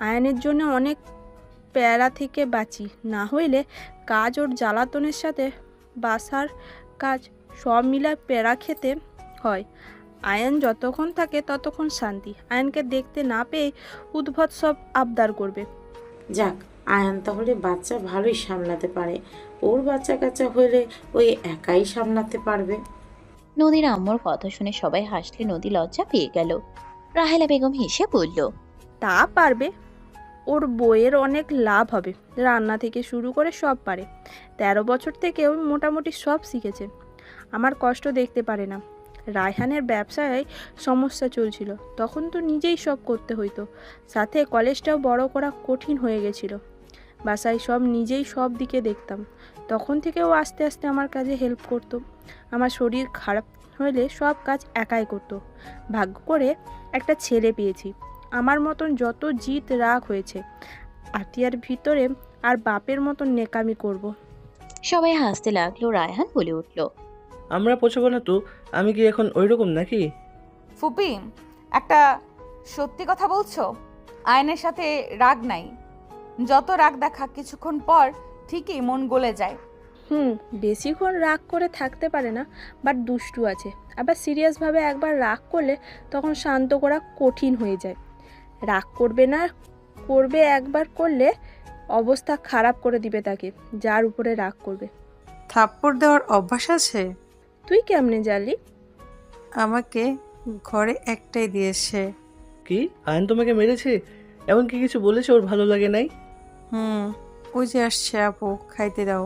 আয়নের জন্য অনেক প্যারা থেকে বাঁচি, না হইলে কাজ ওর জ্বালাতনের সাথে বাসার কাজ সব মিলায় প্যারা খেতে হয়। আয়ন যতক্ষণ থাকে ততক্ষণ শান্তি। আয়নকে দেখতে না পেয়ে উদ্ভট সব আবদার করবে। যাক, আয়ান তাহলে বাচ্চা ভালোই সামলাতে পারে। ওর বাচ্চা কাচ্চা হইলে ওই একাই সামলাতে পারবে। নদীর আম্মুর কথা শুনে সবাই হাসলে নদী লজ্জা পেয়ে গেল। রাহেলা বেগম হেসে বলল, তা পারবে, ওর বইয়ের অনেক লাভ হবে। রান্না থেকে শুরু করে সব পারে। 13 বছর থেকে ও মোটামুটি সব শিখেছে। আমার কষ্ট দেখতে পারে না। রায়হানের ব্যবসায় সমস্যা চলছিল, তখন তো নিজেই সব করতে হইতো, সাথে কলেজটাও বড় করা কঠিন হয়ে গেছিল। বাসায় সব নিজেই সব দিকে দেখতাম। তখন থেকে ও আস্তে আস্তে আমার কাজে হেল্প করতো। আমার শরীর খারাপ হলে সব কাজ একাই করতো। ভাগ্য করে একটা ছেলে পেয়েছি। আমার মতন যত জিত রাগ হয়েছে, আতিয়ার ভিতরে আর বাপের মতন নেকামি করব। সবাই হাসতে লাগলো। রায়হান বলে উঠল, আমরা পছাবো না তো, আমি কি এখন ওই রকম নাকি? ফুপি, একটা সত্যি কথা বলছো? আয়নের সাথে রাগ নাই, যত রাগ দেখা কিছুক্ষণ পর ঠিকই মন গলে যায়। বেশিক্ষণ রাগ করে থাকতে পারে না, বাট দুষ্টু আছে। আবার সিরিয়াসভাবে একবার রাগ করলে তখন শান্ত করা কঠিন হয়ে যায়। রাগ করবে না, করবে একবার করলে অবস্থা খারাপ করে দিবে তাকে, যার উপরে রাগ করবে। থাপ্পড় দেওয়ার অভ্যাস আছে? তুই কেমনে জানলি? আমাকে ঘরে একটাই দিয়েছে। কি, আয়ন তোমাকে মেরেছে? এমন কি কিছু বলেছে ওর ভালো লাগে নাই? ওই যে আসছে আপু, খাইতে দাও।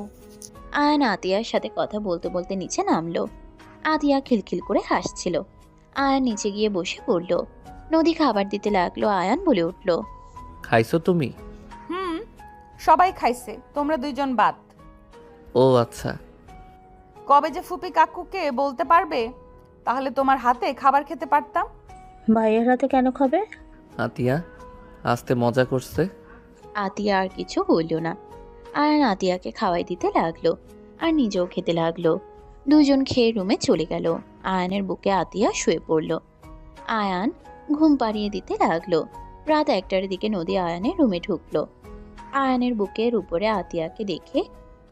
আয়ান আতিয়ার সাথে কথা বলতে বলতে নিচে নামলো। আতিয়া খিলখিল করে হাসছিল। আয়ান নিচে গিয়ে বসে পড়ল। নদী খাবার দিতে লাগলো। আয়ান বলে উঠল, খাইছো তুমি? সবাই খাইছে, তোমরা দুইজন বাদ। ও আচ্ছা। কবে যে ফুপি কাকুকে বলতে পারবে, তাহলে তোমার হাতে খাবার খেতে পারতাম। ভাইয়ের হাতে কেন খাবে? আতিয়া আস্তে মজা করছে। আতিয়া আর কিছু বলল না। আয়ান আতিয়াকে খাওয়াই দিতে লাগলো আর নিজেও খেতে লাগলো। দুজন খেয়ে রুমে চলে গেল। আয়ানের বুকে আতিয়া শুয়ে পড়ল। আয়ান ঘুম পাড়িয়ে দিতে লাগলো। রাত 1টার দিকে নদী আয়ানের রুমে ঢুকলো। আয়ানের বুকের উপরে আতিয়াকে দেখে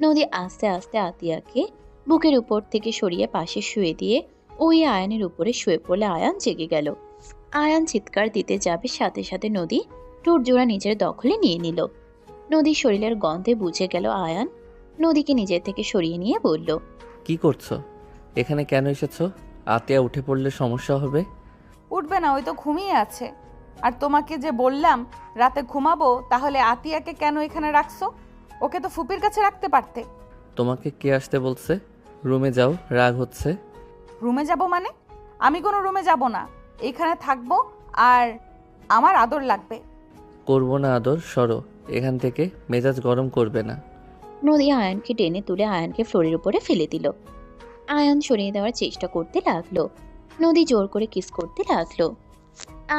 নদী আস্তে আস্তে আতিয়াকে বুকের উপর থেকে সরিয়ে পাশে শুয়ে দিয়ে ওই আয়ানের উপরে শুয়ে পড়লে আয়ান জেগে গেল। আয়ান চিৎকার দিতে যাবে, সাথে সাথে নদী ঠোঁট জোড়া নিজের দখলে নিয়ে নিল। নদীর শরীরের গন্ধে বুঝে গেল আয়ান। নদীকে নিজের থেকে সরিয়ে নিয়ে বলল, কি করছো এখানে? কেন এসেছো? আতিয়া উঠে পড়লে সমস্যা হবে। উঠবে না, ওই তো ঘুমিয়ে আছে। আর তোমাকে যে বললাম রাতে ঘুমাবো, তাহলে আতিয়াকে কেন এখানে রাখছো? ওকে তো ফুপির কাছে রাখতে পারতে। তোমাকে কে আসতে বলছে? রুমে যাও, রাগ হচ্ছে। রুমে যাব মানে? আমি কোনো রুমে যাব না, এখানে থাকবো আর আমার আদর লাগবে। করবো না আদর, সরো এখান থেকে, মেজাজ গরম করবে না। নদী আয়ানকে টেনে তুলে আয়ানকে ফ্লোরের উপরে ফেলে দিল। আয়ান সরিয়ে দেওয়ার চেষ্টা করতে লাগলো। নদী জোর করে কিস করতে লাগলো।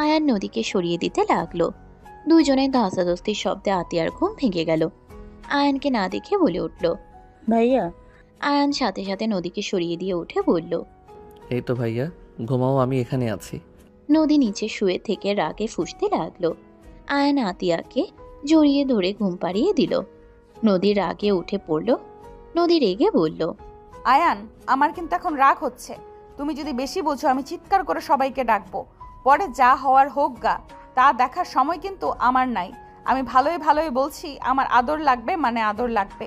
আয়ান নদীকে সরিয়ে দিতে লাগলো। দুজনের ধস্তাধস্তির শব্দে আতিয়ার ঘুম ভেঙে গেল। আয়ানকে না দেখে বলে উঠল, ভাইয়া। আয়ান সাথে সাথে নদীকে সরিয়ে দিয়ে উঠে বলল, এই তো ভাইয়া, ঘুমাও, আমি এখানে আছি। নদী নিচে শুয়ে থেকে রাগে ফুঁসতে লাগলো। আয়ান আতিয়াকে জড়িয়ে ধরে ঘুম পাড়িয়ে দিল। নদী রাগে উঠে পড়ল। নদী রেগে বলল, আয়ান, আমার কিন্তু এখন রাগ হচ্ছে। তুমি যদি বেশি বোঝো, আমি চিৎকার করে সবাইকে ডাকবো। পরে যা হওয়ার হোক গা, তা দেখার সময় কিন্তু আমার নাই। আমি ভালোই ভালোই বলছি, আমার আদর লাগবে মানে আদর লাগবে।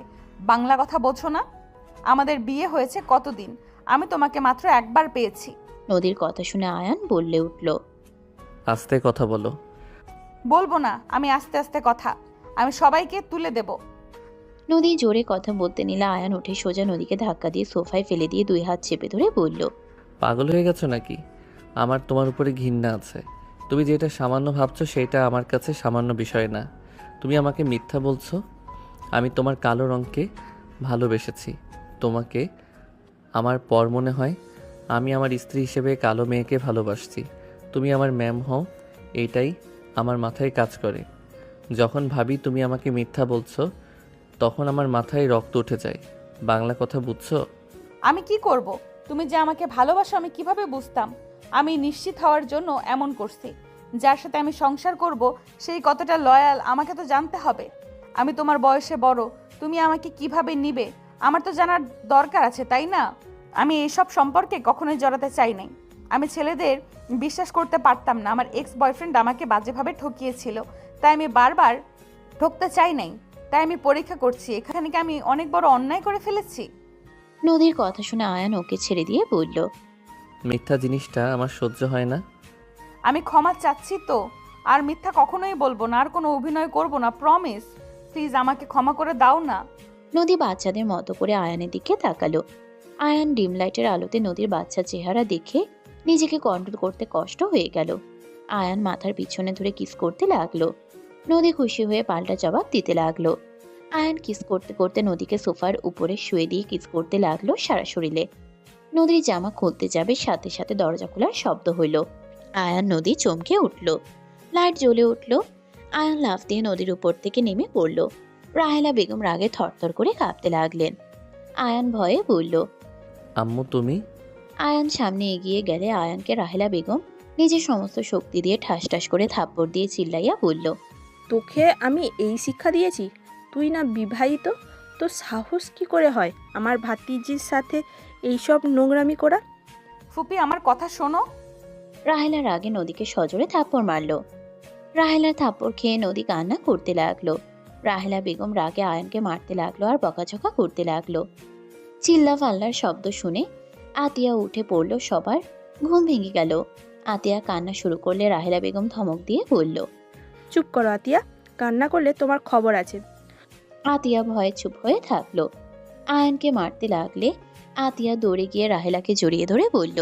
বাংলা কথা বোঝো না? আমাদের বিয়ে হয়েছে কতদিন? আমি তোমাকে মাত্র একবার পেয়েছি। নদীর কথা শুনে আয়ান বললে উঠল, আস্তে কথা বলো। বলবো না, আমি আস্তে আস্তে কথা, আমি সবাইকে তুলে দেব। নদী জোরে কথা বলতে নিলে আয়ান উঠে সোজা নদীকে ধাক্কা দিয়ে সোফায় ফেলে দিয়ে 2 হাত চেপে ধরে বলল, পাগল হয়ে গেছো নাকি? আমার তোমার উপরে ঘৃণা আছে। তুমি যেটা সামান্য ভাবছো সেটা আমার কাছে সামান্য বিষয় না। তুমি আমাকে মিথ্যা বলছো। আমি তোমার কালো রঙকে ভালোবেসেছি। তোমাকে আমার পর মনে হয়। আমি আমার স্ত্রী হিসেবে কালো মেয়েকে ভালোবাসছি। তুমি আমার ম্যাম হও, এইটাই আমার মাথায় কাজ করে। যখন ভাবি তুমি আমাকে মিথ্যা বলছো তখন আমার মাথায় রক্ত উঠে যায়। বাংলা কথা বুঝছো? আমি কি করব? তুমি যে আমাকে ভালোবাসো আমি কিভাবে বুঝতাম? আমি নিশ্চিত হওয়ার জন্য এমন করছি। যার সাথে আমি সংসার করব সেই কতটা লয়াল আমাকে তো জানতে হবে। আমি তোমার বয়সে বড়, তুমি আমাকে কিভাবে নিবে আমার তো জানার দরকার আছে, তাই না? আমি এইসব সম্পর্কে কখনোই জড়াতে চাই নাই। আমি ছেলেদের বিশ্বাস করতে পারতাম না। আমার এক্স বয়ফ্রেন্ড আমাকে বাজেভাবে ঠকিয়েছিল, তাই আমি বারবার ঠকতে চাই নাই। তাই আমি পরীক্ষা করছি এখানে কি আমি অনেক বড় অন্যায় করে ফেলেছি। নদীর কথা শুনে আয়ান ওকে ছেড়ে দিয়ে বলল, মিথ্যা জিনিসটা আমার সহ্য হয় না। আমি ক্ষমা চাচ্ছি তো, আর মিথ্যা কখনোই বলবো না, আর কোনো অভিনয় করব না, প্রমিস। প্লিজ আমাকে ক্ষমা করে দাও না। নদী বাচ্চাদের মতো করে আয়ানের দিকে তাকালো। আয়ান ডিম লাইটের আলোতে নদীর বাচ্চা চেহারা দেখে নিজেকে কন্ট্রোল করতে কষ্ট হয়ে গেল। আয়ান মাথার পিছনে ধরে কিস করতে লাগলো। নদী খুশি হয়ে পাল্টা জবাব দিতে লাগলো। আয়ান কিস করতে করতে নদীকে সোফার উপরে শুয়ে দিয়ে কিস করতে লাগলো সারা শরীরে। নদীর জামা খুলতে যাবে, সাথে সাথে দরজা খোলার শব্দ হইল। আয়ান নদী চমকে উঠল। লাইট জ্বলে উঠল। আয়ান লাফ দিয়ে নদীর উপর থেকে নেমে পড়ল। রাহেলা বেগম রাগে থরথর করে কাঁপতে লাগলেন। আয়ান ভয়ে বলল, আম্মু তুমি? আয়ান সামনে এগিয়ে গেলে আয়ানকে রাহেলা বেগম নিজের সমস্ত শক্তি দিয়ে ঠাস ঠাস করে থাপ্পড় দিয়ে চিল্লাইয়া বলল, তোকে আমি এই শিক্ষা দিয়েছি? তুই না বিবাহিত, তো সাহস কি করে হয় আমার ভাতিজির সাথে এইসব নোংরামি করা? ফুপি আমার কথা শোনো। রাহেলা রাগে নদীকে সজোরে থাপ্পড় মারল। রাহেলার থাপ্পড় খেয়ে নদী কান্না করতে লাগলো। রাহেলা বেগম রাগে আয়ানকে মারতে লাগলো আর বকাঝকা করতে লাগলো। চিল্লা ফাল্লার শব্দ শুনে আতিয়া উঠে পড়ল। সবার ঘুম ভেঙে গেল। আতিয়া কান্না শুরু করলে রাহেলা বেগম ধমক দিয়ে বলল, চুপ করো আতিয়া, কান্না করলে তোমার খবর আছে। আতিয়া ভয়ে চুপ হয়ে থাকলো। আয়ানকে মারতে লাগলে আতিয়া দৌড়ে গিয়ে রাহেলাকে জড়িয়ে ধরে বলল,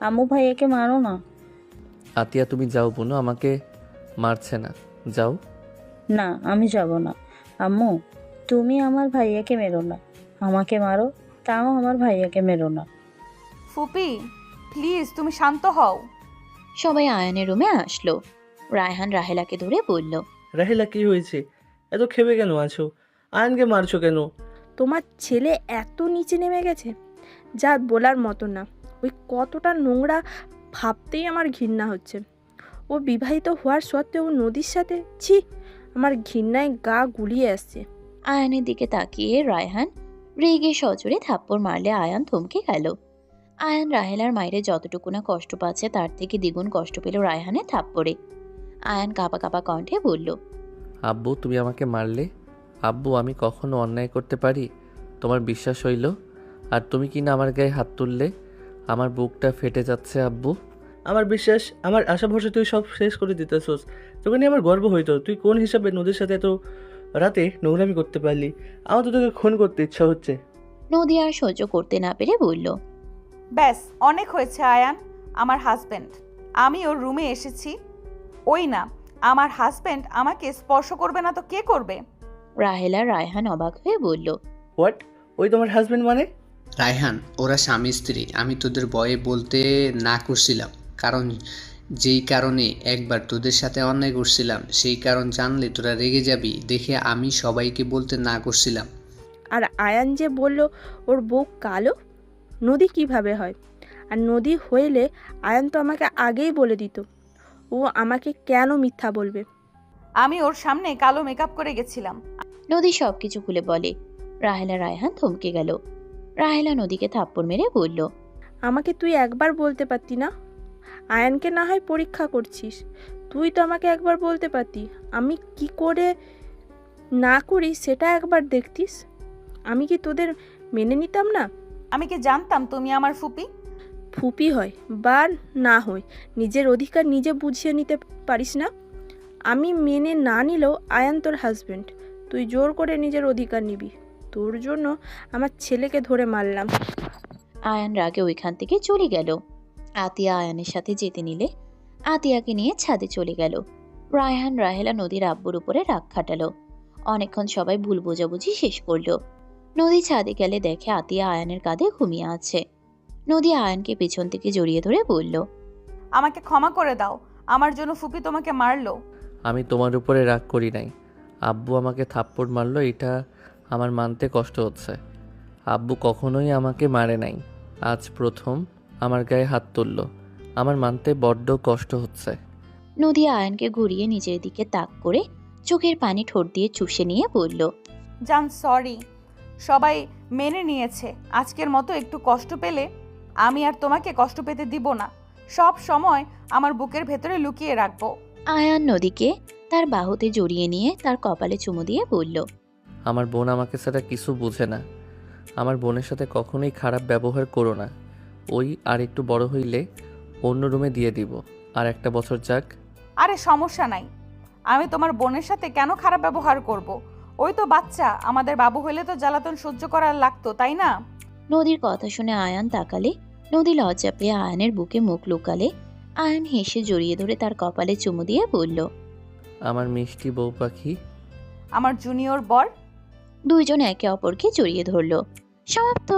আম্মু ভাইয়াকে মারো না। আতিয়া তুমি যাও বোনো, আমাকে মারছে না, যাও। না আমি যাব না। আম্মু তুমি আমার ভাইয়াকে মেরো না, আমাকে মারো, তাও আমার ভাইয়াকে মেরো না। ফুপি প্লিজ তুমি শান্ত হও। সবাই আয়ানের রুমে আসলো। রায়হান রাহেলাকে ধরে বলল, রাহিলা কি হয়েছে? এত খেপে কেন আছো? আয়নকে মারছো কেন? তোমার ছেলে এত নিচে নেমে গেছে যা বলার মতো না। ওই কতটা নোংরা ভাবতেই আমার ঘৃণা হচ্ছে। ও বিবাহিত হওয়ার সত্ত্বেও নদীর সাথে, ছি, আমার ঘৃণায় গা গুলিয়ে আসছে। আয়ানের দিকে তাকিয়ে রায়হান রেগে সজোরে থাপ্পড় মারলে আয়ান থমকে গেল। আয়ান রাহেলার মায়ের যতটুকু না কষ্ট পাচ্ছে তার থেকে দ্বিগুণ কষ্ট পেল রায়হানের থাপ্পড়ে। আয়ান কাঁপা কাঁপা কণ্ঠে বলল, আব্বু তুমি আমাকে মারলে? আব্বু আমি কখনো অন্যায় করতে পারি? তোমার বিশ্বাস হইল, আর তুমি কি না আমার গায়ে হাত তুললে? আমার বুকটা ফেটে যাচ্ছে আব্বু। আমার বিশ্বাস, আমার আশা ভরসা তুই সব শেষ করে দিতেছোস। তোকে নিয়ে আমার গর্ব হইতো। তুই কোন হিসাবে নদীর সাথে এত রাতে নোংরামি করতে পারলি? আমার তো তোকে খুন করতে ইচ্ছা হচ্ছে। নদী আর সহ্য করতে না পেরে বলল, ব্যাস অনেক হয়েছে আয়ান। আমার হাজব্যান্ড, আমি ওর রুমে এসেছি। ওই না, আমার হাজব্যান্ড আমাকে স্পর্শ করবে না তো কে করবে? রাহেলা রায়হান অবাক হয়ে বলল, হোয়াট? ওই তোমার হাজব্যান্ড মানে? রায়হান, ওরা স্বামী স্ত্রী। আমি তোদের ভয়ে বলতে না করছিলাম, কারণ যেই কারণে একবার তোদের সাথে অন্যায় করছিলাম সেই কারণ জানলে তোরা রেগে যাবি দেখে আমি সবাইকে বলতে না করছিলাম। আর আয়ান যে বলল ওর বউ কালো, নদী কিভাবে হয়? আর নদী হইলে আয়ান তো আমাকে আগেই বলে দিত। ও আমাকে কেন মিথ্যা বলবে? আমি ওর সামনে কালো মেকআপ করে গেছিলাম। নদী সবকিছু খুলে বলে। রাহেলা রায়হান থমকে গেল। রাহেলা নদীকে থাপ্পড় মেরে বলল, আমাকে তুই একবার বলতে পারতি না? আয়ানকে না হয় পরীক্ষা করছিস, তুই তো আমাকে একবার বলতে পারতি। আমি কি করে না করি সেটা একবার দেখতিস। আমি কি তোদের মেনে নিতাম না? আমি কি জানতাম তুমি আমার ফুপি? ফুপি হয় বা না হয়, নিজের অধিকার নিজে বুঝিয়ে নিতে পারিস না? আমি মেনে না নিলেও আয়ান তোর হাজবেন্ড, তুই জোর করে নিজের অধিকার নিবি। তোর জন্য আমার ছেলেকে ধরে মারলাম। আয়ান রাগে ওইখান থেকে চলে গেল। আতিয়া আয়ানের সাথে যেতে নিলে আতিয়াকে নিয়ে ছাদে চলে গেল। রায়হান রাহেলা নদীর আব্বুর উপরে রাগ খাটালো। অনেকক্ষণ সবাই ভুল বোঝাবুঝি শেষ করলো। নদী ছাদে গেলে দেখে আতিয়া আয়ানের কাঁধে ঘুমিয়ে আছে। নদী আয়ানকে পেছন থেকে জড়িয়ে ধরে বলল, আমাকে ক্ষমা করে দাও, আমার জন্য ফুপি তোমাকে মারলো। আমি তোমার উপরে রাগ করি নাই। আব্বু আমাকে থাপ্পড় মারলো, এটা আমার মানতে কষ্ট হচ্ছে। আব্বু কখনোই আমাকে মারে নাই, আজ প্রথম আমার গায়ে হাত তুলল। আমার মানতে বড্ড কষ্ট হচ্ছে। নদী আয়ানকে ঘুরিয়ে নিজের দিকে তাক করে চোখের পানি ঠোঁট দিয়ে চুষে নিয়ে বলল, জান সরি, সবাই মেনে নিয়েছে। আজকের মতো একটু কষ্ট পেলে আমি আর তোমাকে কষ্ট পেতে দিব না। সব সময় আমার বুকের ভেতরে লুকিয়ে রাখবো। আয়ান নদীকে তার বাহুতে জড়িয়ে নিয়ে তার কপালে চুমু দিয়ে বলল, আমার বোন আমাকে ছাড়া কিছু বুঝে না। আমার বোনের সাথে কখনোই খারাপ ব্যবহার করো না। ওই আর একটু বড় হইলে অন্য রুমে দিয়ে দিব, আর একটা বছর যাক। আরে সমস্যা নাই, আমি তোমার বোনের সাথে কেন খারাপ ব্যবহার করব? ওই তো বাচ্চা, আমাদের বাবু হইলে তো জ্বালাতন সহ্য করার লাগতো, তাই না? নদীর কথা শুনে আয়ান তাকালে। নদী লজ্জা পেয়ে আয়ানের বুকে মুখ লুকালে। আয়ান হেসে জড়িয়ে ধরে তার কপালে চুমু দিয়ে বলল, আমার মিষ্টি বউ পাখি। আমার জুনিয়র বর। দুইজন একে অপরকে জড়িয়ে ধরল। সমাপ্ত।